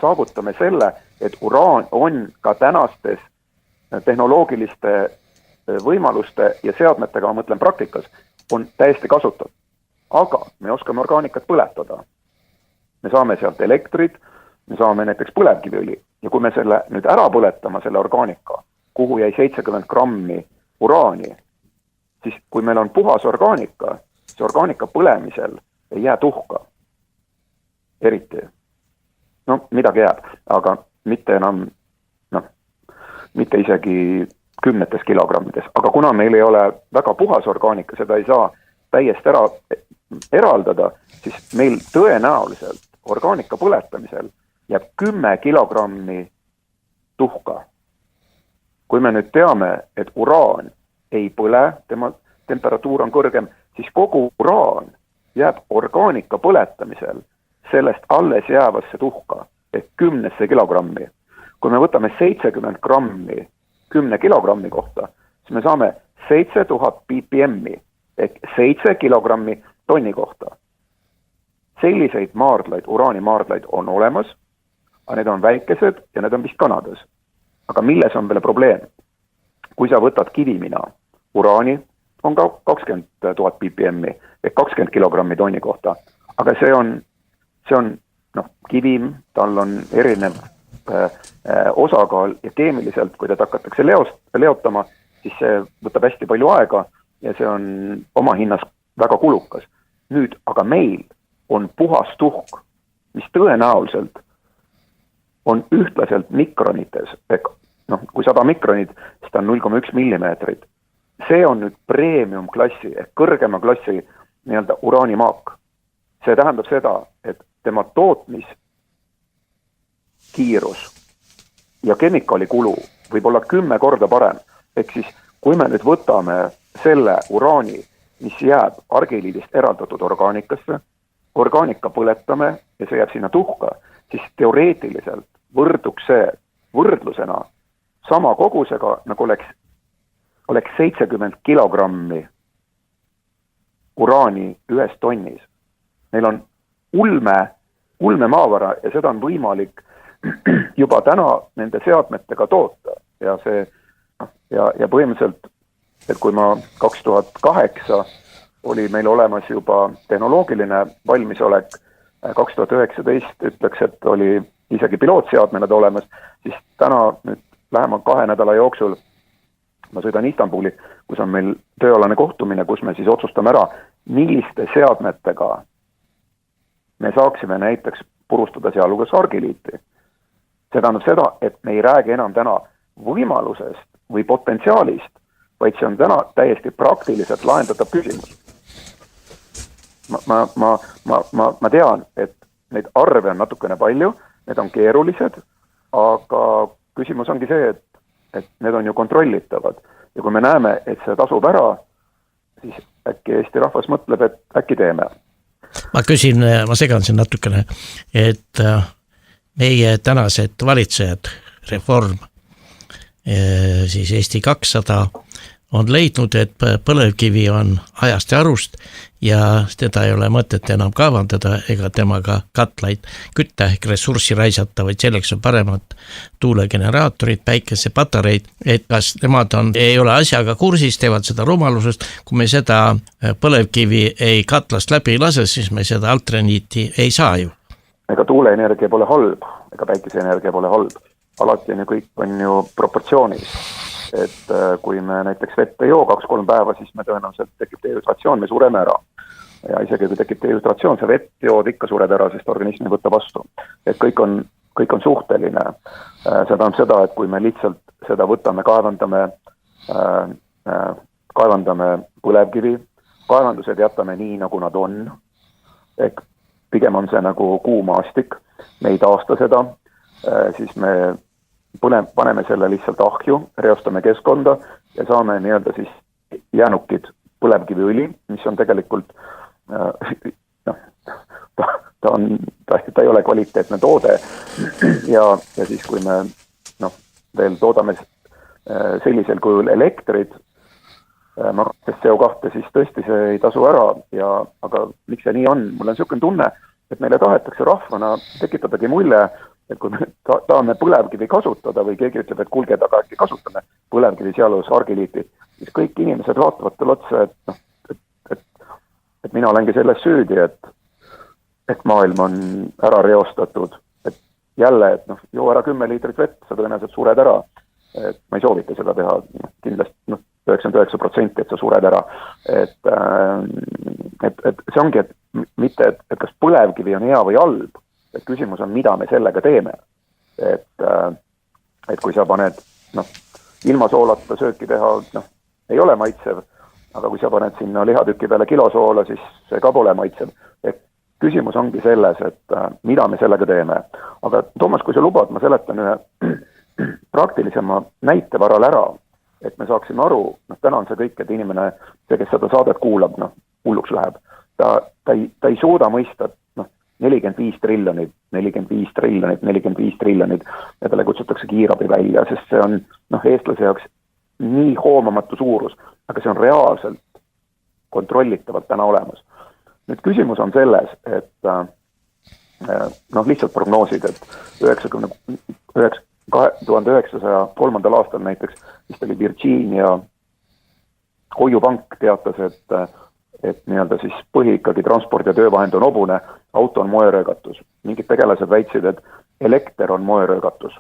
saavutame selle, et uraan on ka tänastes tehnoloogiliste võimaluste ja seadmetega, ma mõtlen praktikas, on täiesti kasutatud. aga me oskame orgaanikat põletada. Me saame sealt elektrit, me saame näiteks põlevkiviõli ja kui me selle nüüd ära põletama, selle orgaanika, kuhu jäi 70 grammi uraani, siis kui meil on puhas orgaanika, see orgaanika põlemisel ei jää tuhka. Eriti. No midagi jääb, aga mitte enam, mitte isegi 10 kilogrammides. Aga kuna meil ei ole väga puhas orgaanika, seda ei saa täiesti eraldada, siis meil tõenäoliselt orgaanika põletamisel jääb 10 kilogrammi tuhka. Kui me nüüd teame, et uraan ei põle, tema temperatuur on kõrgem, siis kogu uraan jääb orgaanika põletamisel sellest alles jäävasse tuhka ehk 10 kilogrammi. Kui me võtame 70 grammi 10 kilogrammi kohta, siis me saame 7000 ppm ehk 7 kilogrammi tonni kohta. Selliseid maardlaid, uraanimaardlaid on olemas, aga need on väikesed ja need on vist Kanadas. Aga milles on veel probleem? Kui sa võtad kivimina, uraani on ka 20 000 ppm ehk 20 kilogrammi tonni kohta, aga see on kivim, tal on erinev osakaal ja keemiliselt, kui ta hakatakse leotama, siis see võtab hästi palju aega ja see on oma hinnas väga kulukas. Nüüd, aga meil on puhas tuhk, mis tõenäoliselt on ühtlaselt mikronites, kui 100 mikronid, siis ta on 0,1 millimeetrit. See on nüüd premium klassi ehk kõrgema klassi nii-öelda uraanimaak. See tähendab seda, et tema tootmiskiirus ja kemikaalikulu võib olla 10 korda parem. Ehk siis, kui me nüüd võtame selle uraani, mis jääb argiliidist eraldatud orgaanikasse, orgaanika põletame ja see jääb sinna tuhka, siis teoreetiliselt võrduks see võrdlusena sama kogusega, nagu oleks 70 kilogrammi uraani ühes tonnis. Meil on ulme maavara ja seda on võimalik juba täna nende seadmetega toota. Ja põhimõtteliselt, et kui ma 2008 oli meil olemas juba tehnoloogiline valmisolek, 2019 ütleks, et oli isegi pilootseadmenad olemas, siis täna nüüd lähema 2 nädala jooksul ma sõidan Istanbuli, kus on meil tööalane kohtumine, kus me siis otsustame ära, milliste seadmetega me saaksime näiteks purustada sealhulgas argiliiti. See tähendab seda, et me ei räägi enam täna võimalusest või potentsiaalist, vaid see on täna täiesti praktiliselt lahendatav küsimus. Ma tean, et neid arve on natukene palju, need on keerulised, aga küsimus ongi see, et need on ju kontrollitavad. Ja kui me näeme, et see tasub ära, siis äkki Eesti rahvas mõtleb, et äkki teeme. Ma segan siin natukene, et meie tänased valitsejad, reform, siis Eesti 200 on leidnud, et põlevkivi on ajast ja arust ja teda ei ole mõtet enam kaevandada ega temaga katlaid kütta ehk ressurssi raisata, vaid selleks on paremad tuulegeneraatorid, päikesepatareid, et kas nemad ei ole asjaga kursis, teevad seda rumalusest, kui me seda põlevkivi ei katlast läbi ei lase, siis me seda alterniiti ei saa ju. Ega tuuleenergia pole halb, ega päikeseenergia pole halb, alati on ju kõik on ju proportsioonis. Et kui me näiteks vett ei joo 2-3 päeva, siis me tõenäoliselt tekib dehüdratsioon, me sureme ära. Ja isegi kui tekib dehüdratsioon, see vett jood ikka sured ära, sest organism ei võtta vastu. Et kõik on suhteline. See tähendab seda, et kui me lihtsalt seda võtame, kaevandame põlevkivi, kaevandused jätame nii, nagu nad on. Ehk pigem on see nagu kuumaastik, me ei taasta seda, siis me paneme selle lihtsalt ahju, reostame keskkonda ja saame nii-öelda siis jäänukid põlevkiviõli, mis on tegelikult ta ei ole kvaliteetne toode ja siis kui me veel toodame sellisel kujul elektrid, makstes CO2, siis tõesti see ei tasu ära aga miks see nii on? Mul on selline tunne, et meile tahetakse rahvana tekitadagi mulje, et kui me tahame põlevkivi kasutada või keegi ütleb, et kulge taga äkki kasutame põlevkivi sealhulgas argiliiti, siis kõik inimesed vaatavad talle otsa, et mina olengi selles süüdi, et maailm on ära reostatud, et jälle, et joo ära 10 liitrit vett, sa tõenäoliselt sured ära. Et ma ei soovita seda teha, kindlasti 99%, et sa sured ära. Et see ongi, et mitte, et kas põlevkivi on hea või halb, et küsimus on, mida me sellega teeme. Et kui sa paned, ilma soolata sööki teha, ei ole maitsev, aga kui sa paned sinna lihatüki peale kilo soola, siis see ka pole maitsev. Et küsimus ongi selles, et mida me sellega teeme. Aga Toomas, kui sa lubad, ma seletan ühe praktilisema näite varal ära, et me saaksime aru, täna on see kõik, et inimene, see, kes seda saadet kuulab, hulluks läheb. Ta ei suuda mõista, 45 triljonit ja talle kutsutakse kiirabi välja, sest see on eestlase jaoks nii hoomamatu suurus, aga see on reaalselt kontrollitavalt täna olemas. Nüüd küsimus on selles, et lihtsalt prognoosid, et 1903. aastal näiteks, mis oli Virginia hoiupank teatas, et nii-öelda siis ikkagi transport ja töövahend on hobune, auto on moeröögatus. Mingid tegelased väitsid, et elekter on moeröögatus.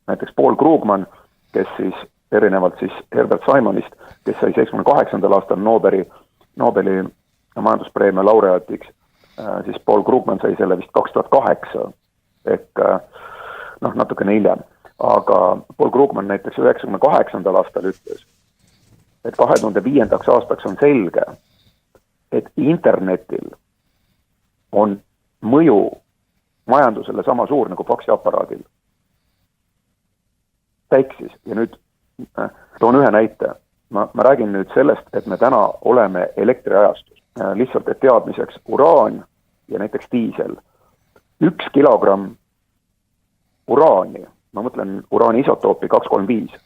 Näiteks Paul Krugman, kes siis erinevalt siis Herbert Simonist, kes sai 78. aastal Nobeli majanduspreemia laureaatiks, siis Paul Krugman sai selle vist 2008, ehk natukene hiljem. Aga Paul Krugman näiteks 98. aastal ütles, et 2005. aastaks on selge, et internetil on mõju majandusele sama suur nagu faksiaparaadil. Täiksis. Ja nüüd toon ühe näite. Ma räägin nüüd sellest, et me täna oleme elektriajastus. Lihtsalt, et teadmiseks uraan ja näiteks diisel. 1 kilogramm uraani, ma mõtlen uraani isotoopi 235,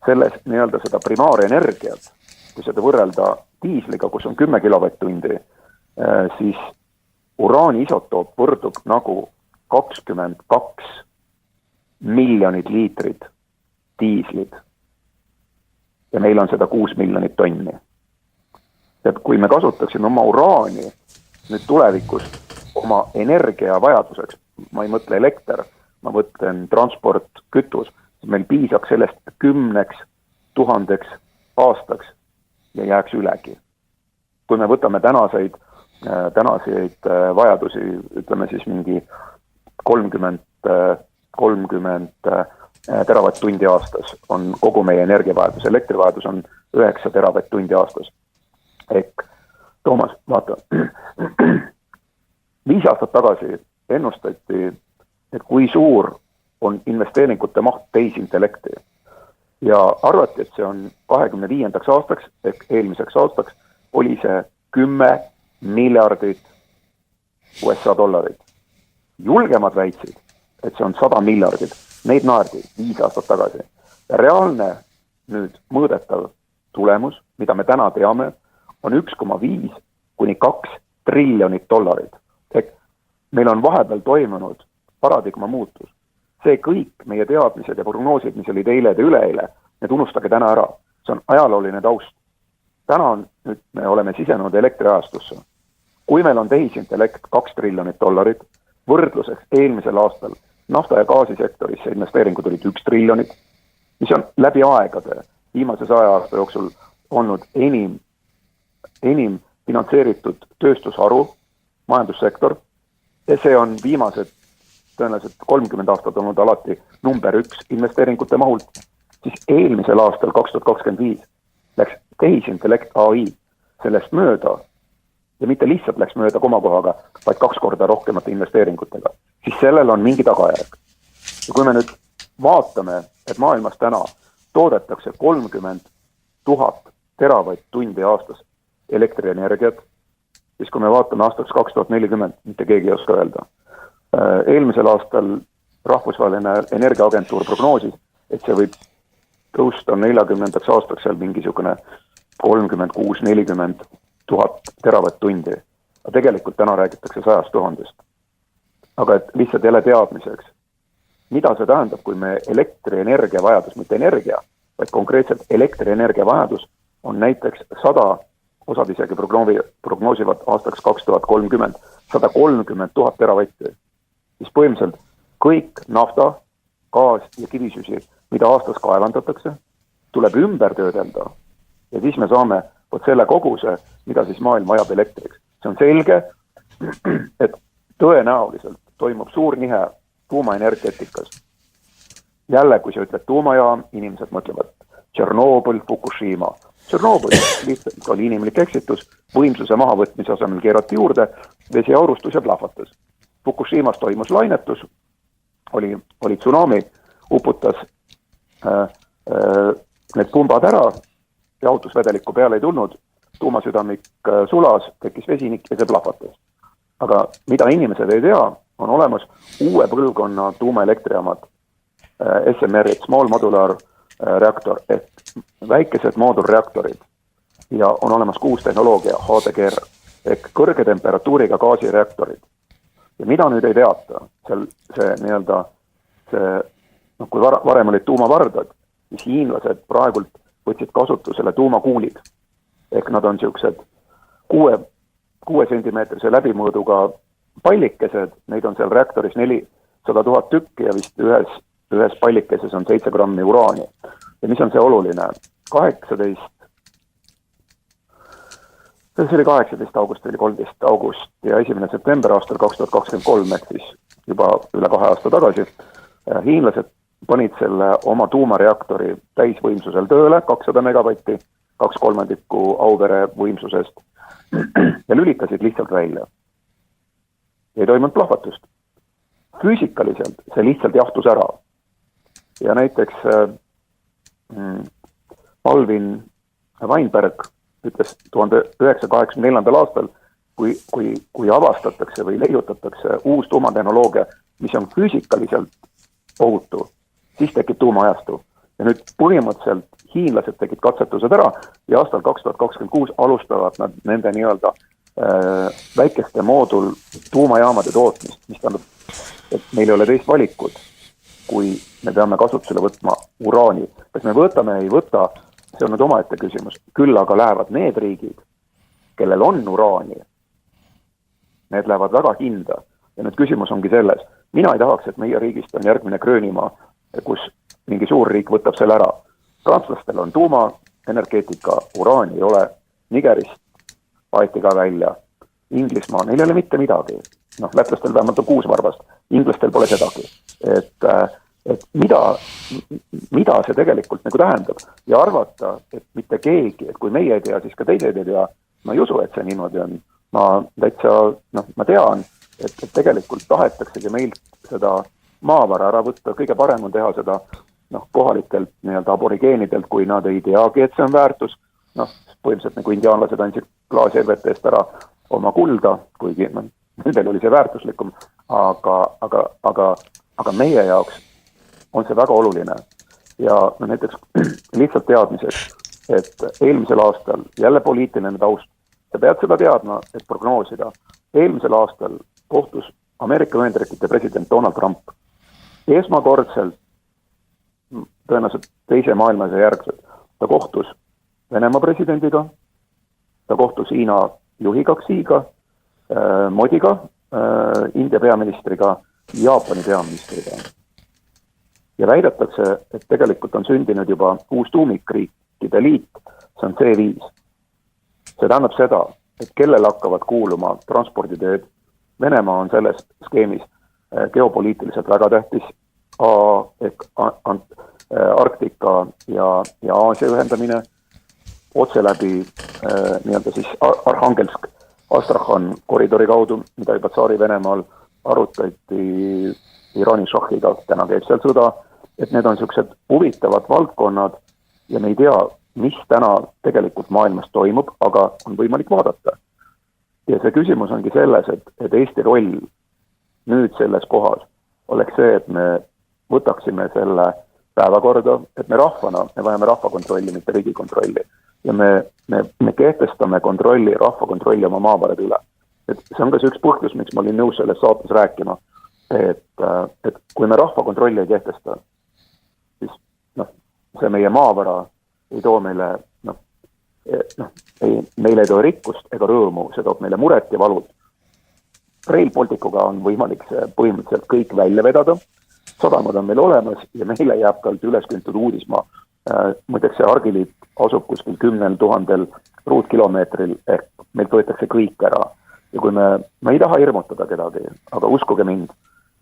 selles nii-öelda seda primaarenergiat, kui seda võrrelda diisliga, kus on 10 kilovatt-tundi, siis uraani isotoop võrdub nagu 22 miljonit liitrit diislid. Ja meil on seda 6 miljonit tonni. Et kui me kasutaksime oma uraani nüüd tulevikus oma energiavajaduseks, ma ei mõtle elekter, ma mõtlen transport, kütus, meil piisaks sellest 10 000 aastaks ja jääks ülegi. Kui me võtame tänaseid vajadusi, ütleme siis mingi 30 teravatt-tundi aastas on kogu meie energiavajadus, elektrivajadus on 9 teravatt-tundi aastas. Ehk, Toomas, vaata, 5 aastat tagasi ennustati, et kui suur on investeeringute maht tehisintellekti ja arvati, et see on 25. aastaks ehk eelmiseks aastaks oli see 10 miljardit USA dollarit. Julgemad väitsid, et see on 100 miljardit. Neid naerdi 5 aastat tagasi. Ja reaalne nüüd mõõdetav tulemus, mida me täna teame, on 1,5 kuni 2 triljonit dollarit. Ehk meil on vahepeal toimunud paradigma muutus. See kõik meie teadmised ja prognoosid, mis olid eile ja üleeile, need unustage täna ära. See on ajalooline taust. Täna on, nüüd me oleme sisenud elektriajastusse. Kui meil on tehisintellekt 2 triljonit dollarit, võrdluseks eelmisel aastal nafta- ja gaasisektorisse investeeringud olid 1 triljonit, mis on läbi aegade viimase 100 aasta jooksul olnud enim finantseeritud tööstusharu, majandussektor, ja see on viimased tõenäoliselt 30 aastat olnud alati number 1 investeeringute mahult, siis eelmisel aastal 2025 läks tehisintellekt AI sellest mööda ja mitte lihtsalt läks mööda komakohaga, vaid 2 korda rohkemate investeeringutega. Siis sellel on mingi tagajärg. Ja kui me nüüd vaatame, et maailmas täna toodetakse 30 000 teravatt-tundi aastas elektrienergiat, siis kui me vaatame aastaks 2040, mitte keegi ei oska öelda. Eelmisel aastal rahvusvaheline energiaagentuur prognoosis, et see võib tõusta 40. aastaks seal mingisugune 36-40 000 teravatt-tundi. Aga tegelikult täna räägitakse 100 000. Aga et lihtsalt jälle teadmiseks, mida see tähendab, kui me elektrienergia vajadus, mitte energia, vaid konkreetselt elektrienergia vajadus on näiteks 100 osad isegi prognoosivad aastaks 2030 130 000 teravatti, siis põhimõtteliselt kõik nafta, gaas ja kivisüsi, mida aastas kaevandatakse, tuleb ümber töödelda ja siis me saame selle koguse, mida siis maailm vajab elektriks. See on selge, et tõenäoliselt toimub suur nihe tuumaenergeetikas. Jälle, kui sa ütled tuumajaam, inimesed mõtlevad Tšernobõl, Fukushima. Tšernobõl lihtsalt oli inimlik eksitus, võimsuse mahavõtmise asemel keerati juurde, vesi aurustus ja plahvatas. Fukushimas toimus lainetus, oli tsunami, uputas need pumbad ära, jahutusvedeliku peale ei tulnud, tuumasüdamik sulas, tekkis vesinik ja see plahvatas. Aga mida inimesed ei tea, on olemas uue põlvkonna tuumaelektrijaamad, SMR-id, Small Modular Reactor, ehk väikesed moodulreaktorid ja on olemas uus tehnoloogia, HDGR, ehk kõrge temperatuuriga gaasireaktorid. Ja mida nüüd ei teata, kui varem olid tuumavardad, siis hiinlased praegult võtsid kasutusele tuumakuulid. Ehk nad on sellised 6 sentimeetrise läbimõõduga pallikesed, neid on seal reaktoris 400 000 tükki ja vist ühes pallikeses on 7 grammi uraani. Ja mis on see oluline? 18 august või 13 august ja 1. september aastal 2023, ehk siis juba üle 2 aasta tagasi, hiinlased panid selle oma tuumareaktori täisvõimsusel tööle, 200 megavatti, 2/3 Auvere võimsusest ja lülitasid lihtsalt välja. Ei toimunud plahvatust. Füüsikaliselt see lihtsalt jahtus ära. Ja näiteks Alvin Weinberg ütles 1984. aastal, kui avastatakse või leiutatakse uus tuumatehnoloogia, mis on füüsikaliselt ohutu, siis tekib tuumaajastu. Ja nüüd põhimõtteliselt hiinlased tegid katsetused ära ja aastal 2026 alustavad nad nende nii-öelda väikeste moodul tuumajaamade tootmist, mis tähendab, et meil ei ole teist valikut, kui me peame kasutusele võtma uraani. Kas me võtame, ei võta, see on nüüd omaette küsimus. Küll aga lähevad need riigid, kellel on uraani, need lähevad väga hinda. Ja nüüd küsimus ongi selles. Mina ei tahaks, et meie riigist on järgmine Gröönimaa, kus mingi suur riik võtab selle ära. Prantslastel on tuumaenergeetika, uraani ei ole, Nigerist aeti ka välja, Inglismaa, neil ei ole mitte midagi. Lätlastel vähemalt on 6 varvast, inglastel pole sedagi. Et mida see tegelikult nagu tähendab ja arvata, et mitte keegi, et kui meie ei tea, siis ka teised ei tea, ma ei usu, et see niimoodi on. Ma tean, et tegelikult tahetaksegi meilt seda maavara ära võtta, kõige parem on teha seda kohalikelt nii-öelda aborigeenidelt, kui nad ei teagi, et see on väärtus. Põhimõtteliselt nagu indiaanlased andsid klaasjärvete eest ära oma kulda, kuigi nendel oli see väärtuslikum, aga meie jaoks on see väga oluline. Ja näiteks lihtsalt teadmiseks, et eelmisel aastal, jälle poliitiline taust, sa pead seda teadma, et prognoosida. Eelmisel aastal kohtus Ameerika Ühendriikide president Donald Trump. Esmakordselt, tõenäoliselt teise maailmasõja järgselt, ta kohtus Venemaa presidendiga, ta kohtus Hiina juhiga Xiga, Modiga, India peaministriga, Jaapani peaministriga. Ja väidetakse, et tegelikult on sündinud juba uus tuumikriikide liit, see on C5. See tähendab seda, et kellel hakkavad kuuluma transporditeed. Venemaa on selles skeemis geopoliitiliselt väga tähtis, Arktika ja Aasia ühendamine, otse läbi nii-öelda siis Arhangelsk, Astrakhan koridori kaudu, mida juba tsaari Venemaal arutati Iraani šahiga, täna käib seal sõda, et need on sellised huvitavad valdkonnad ja me ei tea, mis täna tegelikult maailmas toimub, aga on võimalik vaadata. Ja see küsimus ongi selles, et Eesti roll nüüd selles kohas oleks see, et me võtaksime selle päevakorda, et me rahvana, me vajame rahvakontrolli, mitte riigikontrolli. Ja me kehtestame kontrolli, rahvakontrolli oma maavarade üle. Et see on ka see üks põhjus, miks ma olin nõus selles saates rääkima, et kui me rahvakontrolli ei kehtesta, siis see meie maavara ei too meile meile ei too rikkust ega rõõmu, see toob meile muret ja valud. Rail Balticuga on võimalik see põhimõtteliselt kõik välja vedada, sadamad on meil olemas ja meile jääb ka üles küntud uudismaa. Muideks see Argiliit asub kuskil 10 000 ruutkilomeetril, ehk meil võetakse kõik ära. Ja kui me ei taha hirmutada kedagi, aga uskuge mind,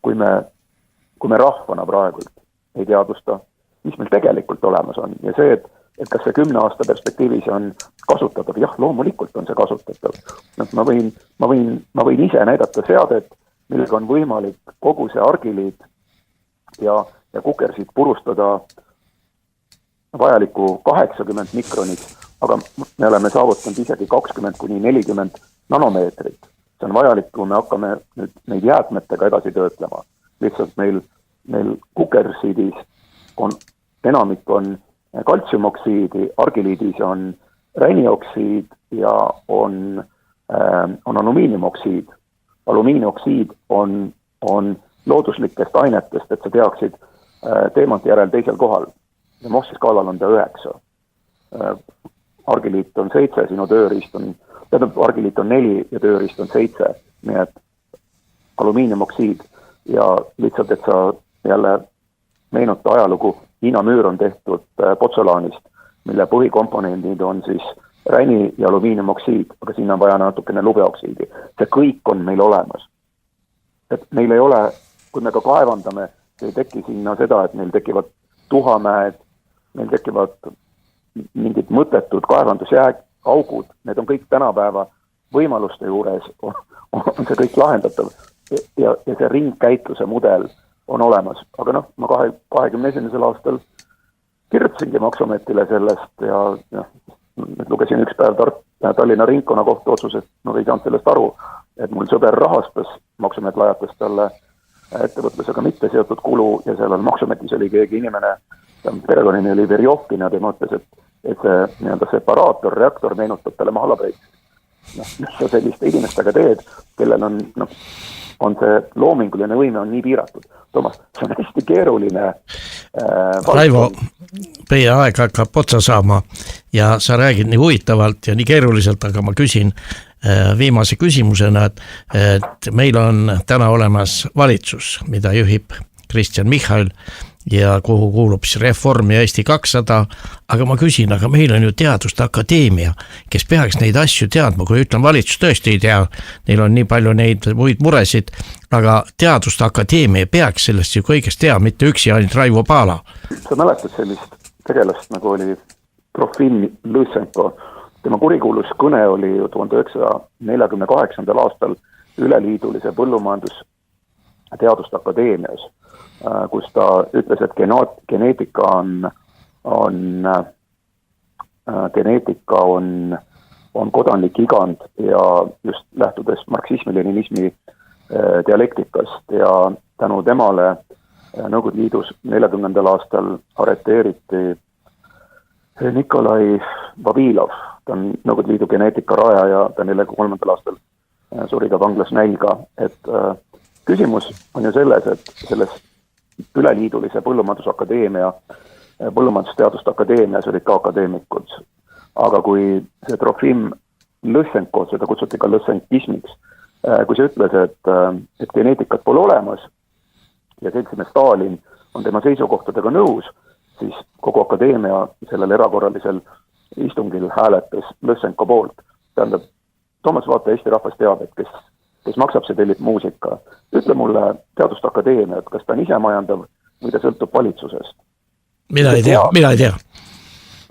kui me rahvana praegult ei teadusta, mis meil tegelikult olemas on ja see, et kas see 10 aasta perspektiivis on kasutatav, jah, loomulikult on see kasutatav. Ma võin ise näidata seadet, millega on võimalik kogu see Argiliit ja kukersid purustada vajaliku 80 mikronit, aga me oleme saavutanud isegi 20–40 nanomeetrit. See on vajalik, kui me hakkame nüüd neid jäätmetega edasi töötlema. Lihtsalt meil kukersiidis enamik on kaltsiumoksiidi, Argiliidis on ränioksiid ja on alumiiniumoksiid. Alumiinioksiid on looduslikest ainetest, et sa teaksid teemant järel teisel kohal. Ja Mohsi skaalal on ta 9. Argiliit on 7, sinu tööriist on, Argiliit on 4 ja tööriist on 7. Nii et alumiiniumoksiid ja lihtsalt, et sa jälle meenuta ajalugu, Hiina müür on tehtud potsolaanist, mille põhikomponendid on siis räni ja alumiiniumoksiid, aga sinna on vaja natukene lubeoksiidi. See kõik on meil olemas. Et meil ei ole, kui me ka kaevandame, see ei teki sinna seda, et meil tekivad tuhamäed, meil tekivad mingid mõttetud kaevandusjääaugud, need on kõik tänapäeva võimaluste juures, on see kõik lahendatav ja see ringkäitluse mudel on olemas, aga ma 21. aastal kirjutasingi Maksuametile sellest ja lugesin üks päev Tallinna ringkonna kohtu otsusest, ei saanud sellest aru, et mul sõber rahastas, Maksuamet lajatas talle ettevõtlusega mitte seotud kulu ja seal on Maksuametis oli keegi inimene, perekonnini oli Verjovkin ja tema ütles, et see separaator, reaktor meenutab talle mahlapäid. Mis sa selliste inimestega teed, kellel on see loominguline võime on nii piiratud. Toomas, see on hästi keeruline. Raivo, meie aeg hakkab otsa saama ja sa räägid nii huvitavalt ja nii keeruliselt, aga ma küsin viimase küsimusena, et meil on täna olemas valitsus, mida juhib Kristen Michal ja kuhu kuulub siis Reform ja Eesti 200, aga ma küsin, aga meil on ju Teaduste Akadeemia, kes peaks neid asju teadma, kui ütlen valitsus tõesti ei tea, neil on nii palju neid muid muresid, aga Teaduste Akadeemia peaks sellest ju kõigest teha, mitte üksi ainult Raivo Paala. Sa mäletad sellist tegelast, nagu oli Trofim Lõsenko, tema kurikuulus kõne oli 1948. aastal üleliidulise põllumajandus Teaduste Akadeemias, kus ta ütles, et geneetika on kodanlik igand ja just lähtudes marksismi-leninismi dialektikast ja tänu temale Nõukogude Liidus 40. aastal arreteeriti Nikolai Vavilov, ta on Nõukogude Liidu geneetika raja ja ta 43. aastal suri ka vanglas nälga, et küsimus on ju selles, et selles üleliidulise põllumajandusakadeemia, põllumajandusteaduste akadeemias olid ka akadeemikud, aga kui see Trofim Lõsenko, seda kutsuti ka lõsenkismiks, kui see ütles, et geneetikat pole olemas ja seltsimees Stalin on tema seisukohtadega nõus, siis kogu akadeemia sellel erakorralisel istungil hääletas Lõsenko poolt. Tähendab, Toomas, vaata, Eesti rahvas teab, et kes maksab, see tellib muusika. Ütle mulle Teaduste Akadeemia, et kas ta on ise majandav või ta sõltub valitsusest? Mina ei tea.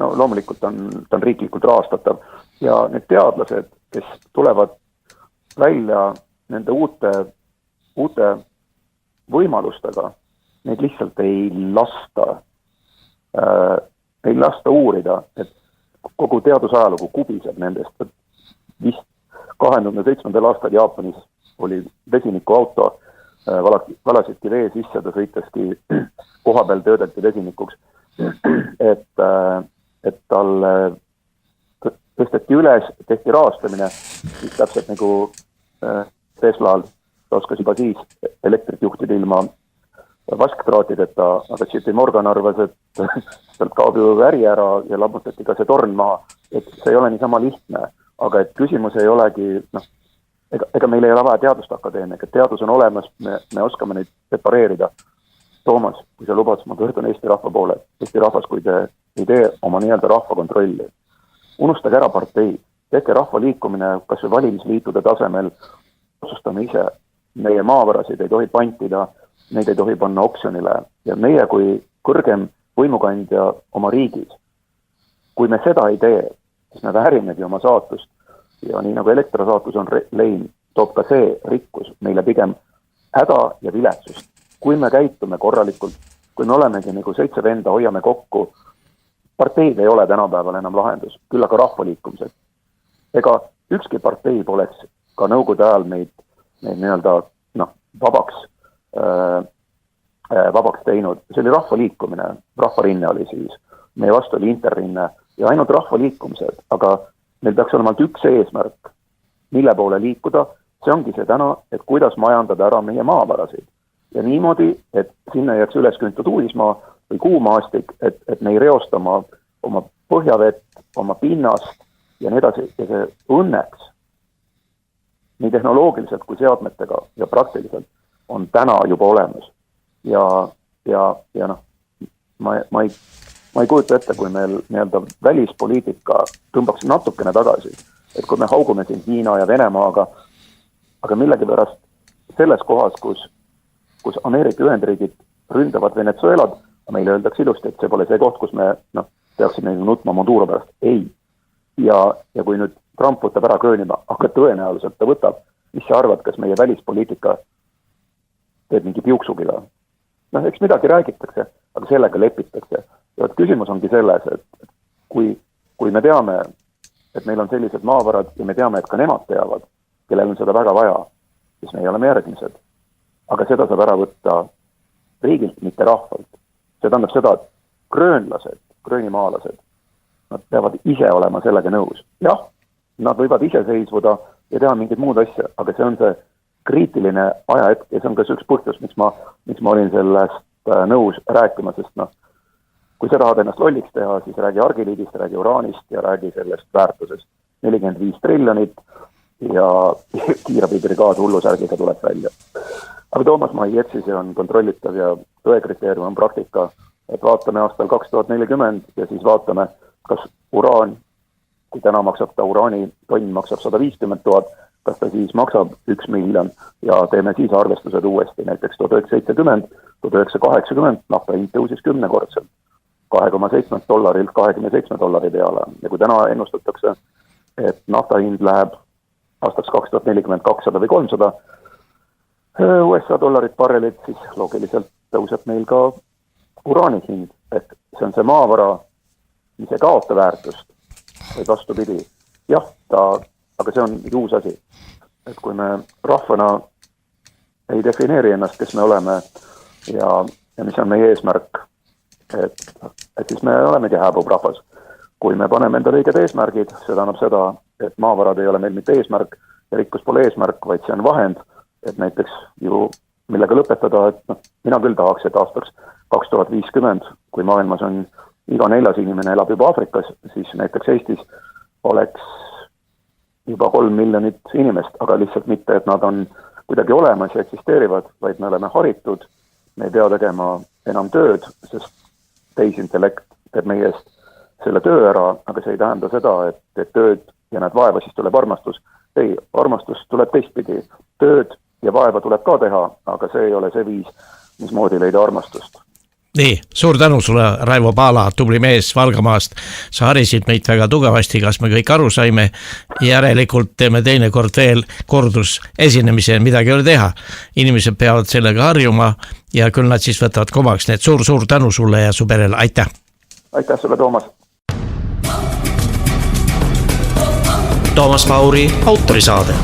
No loomulikult ta on riiklikult rahastatav ja need teadlased, kes tulevad välja nende uute võimalustega, neid lihtsalt ei lasta uurida, et kogu teadusajalugu kubiseb nendest, et vist 2007. aastal Jaapanis oli vesinikuauto, valasitki vee sisse, ta sõiteski koha peal töödelti vesinikuks, et talle tõsteti üles, tehti rahastamine, siis täpselt nagu Teslal, ta oskas juba siis elektrit juhtida ilma vasktraatideta, aga JP Morgan arvas, et sealt kaob ju äri ära ja lammutati ka see torn maha. et see ei ole niisama lihtne, aga et küsimus ei olegi, ega meil ei ole vaja teaduste akadeemiaga, teadus on olemas, me oskame neid separeerida. Toomas, kui sa lubad, ma pöördun Eesti rahva poole. Eesti rahvas, kui te ei tee oma nii-öelda rahvakontrolli. Unustage ära partei, tehke rahvaliikumine, kas või valimisliitude tasemel, otsustame ise. Meie maavarasid ei tohi pantida, neid ei tohi panna oksjonile ja meie kui kõrgem võimukandja oma riigis. Kui me seda ei tee, siis me väärimegi oma saatust ja nii nagu elektrasaatus on lein, toob ka see rikkus meile pigem häda ja viletsust. Kui me käitume korralikult, kui me olemegi nagu 7 venda, hoiame kokku, parteid ei ole tänapäeval enam lahendus, küll aga rahvaliikumised. Ega ükski partei poleks ka nõukogude ajal meid nii-öelda vabaks teinud. See oli rahvaliikumine, rahvarinne oli siis, meie vastu oli interrinne ja ainult rahvaliikumised, aga meil peaks olema üks eesmärk, mille poole liikuda, see ongi see täna, et kuidas majandada ära meie maavarasid. Ja niimoodi, et sinna jääks üles küntud uismaa või kuumaastik, et me ei reosta oma põhjavett, oma pinnast ja nii edasi. Ja see õnneks nii tehnoloogiliselt kui seadmetega ja praktiliselt on täna juba olemas. Ja ma ei kujuta ette, kui meil nii-öelda välispoliitika tõmbaks natukene tagasi, et kui me haugume siin Hiina ja Venemaaga, aga millegipärast selles kohas, kus Ameerika Ühendriigid ründavad Venezuelad, meile öeldakse ilusti, et see pole see koht, kus me peaksime nutma Maduro pärast. Ei. Ja kui nüüd Trump võtab ära Gröönimaa, aga tõenäoliselt ta võtab, mis sa arvad, kas meie välispoliitika teeb mingi piuksugiga? Eks midagi räägitakse, aga sellega lepitakse. Ja küsimus ongi selles, et kui me teame, et meil on sellised maavarad ja me teame, et ka nemad teavad, kellel on seda väga vaja, siis me oleme järgmised. Aga seda saab ära võtta riigilt, mitte rahvalt. See tähendab seda, et gröönlased, gröönimaalased, nad peavad ise olema sellega nõus. Jah, nad võivad ise seisvuda ja teha mingid muud asja, aga see on see kriitiline ajahetk ja see on ka üks põhjus, miks ma olin sellest nõus rääkima, sest kui sa tahad ennast lolliks teha, siis räägi argiliidist, räägi uraanist ja räägi sellest väärtusest. 45 triljonit ja kiirabibrigaad hullusärgiga tuleb välja. Aga Toomas, ma ei etsi, see on kontrollitav ja tõekriteerium on praktika, et vaatame aastal 2040 ja siis vaatame, kas uraan, kui täna maksab ta uraani tonn maksab 150 000, kas ta siis maksab 1 miljon ja teeme siis arvestused uuesti, näiteks 1970, 1980 nafta hind tõusis 10-kordselt, $2,7 $27 peale ja kui täna ennustatakse, et nafta hind läheb aastaks 2040 200 või 300 USA dollarit barrelit, siis loogiliselt tõuseb meil ka uraani hind, et see on see maavara, mis ei kaota väärtust, või vastupidi. Jah, aga see on uus asi, et kui me rahvana ei defineeri ennast, kes me oleme ja mis on meie eesmärk, et siis me olemegi hääbub rahvas. Kui me paneme endale õiged eesmärgid, see tähendab seda, et maavarad ei ole meil mitte eesmärk ja rikkus pole eesmärk, vaid see on vahend, et näiteks ju millega lõpetada, et mina küll tahaks, et aastaks 2050, kui maailmas on iga 4. inimene elab juba Afrikas, siis näiteks Eestis oleks juba 3 miljonit inimest, aga lihtsalt mitte, et nad on kuidagi olemas ja eksisteerivad, vaid me oleme haritud, me ei pea tegema enam tööd, sest teisintellekt teeb meie eest selle töö ära, aga see ei tähenda seda, et tööd ja näed vaeva, siis tuleb armastus. Ei, armastus tuleb teistpidi. Tööd ja vaeva tuleb ka teha, aga see ei ole see viis, mismoodi leida armastust. Nii, suur tänu sulle, Raivo Paala, tubli mees Valgamaast. Sa harisid meid väga tugevasti, kas me kõik aru saime. Järelikult teeme teinekord veel kordus esinemise, midagi ei ole teha. Inimesed peavad sellega harjuma ja küll nad siis võtavad komaks. Need suur tänu sulle ja su perele. Aitäh! Aitäh sulle, Toomas! Toomas Pauri autorisaade.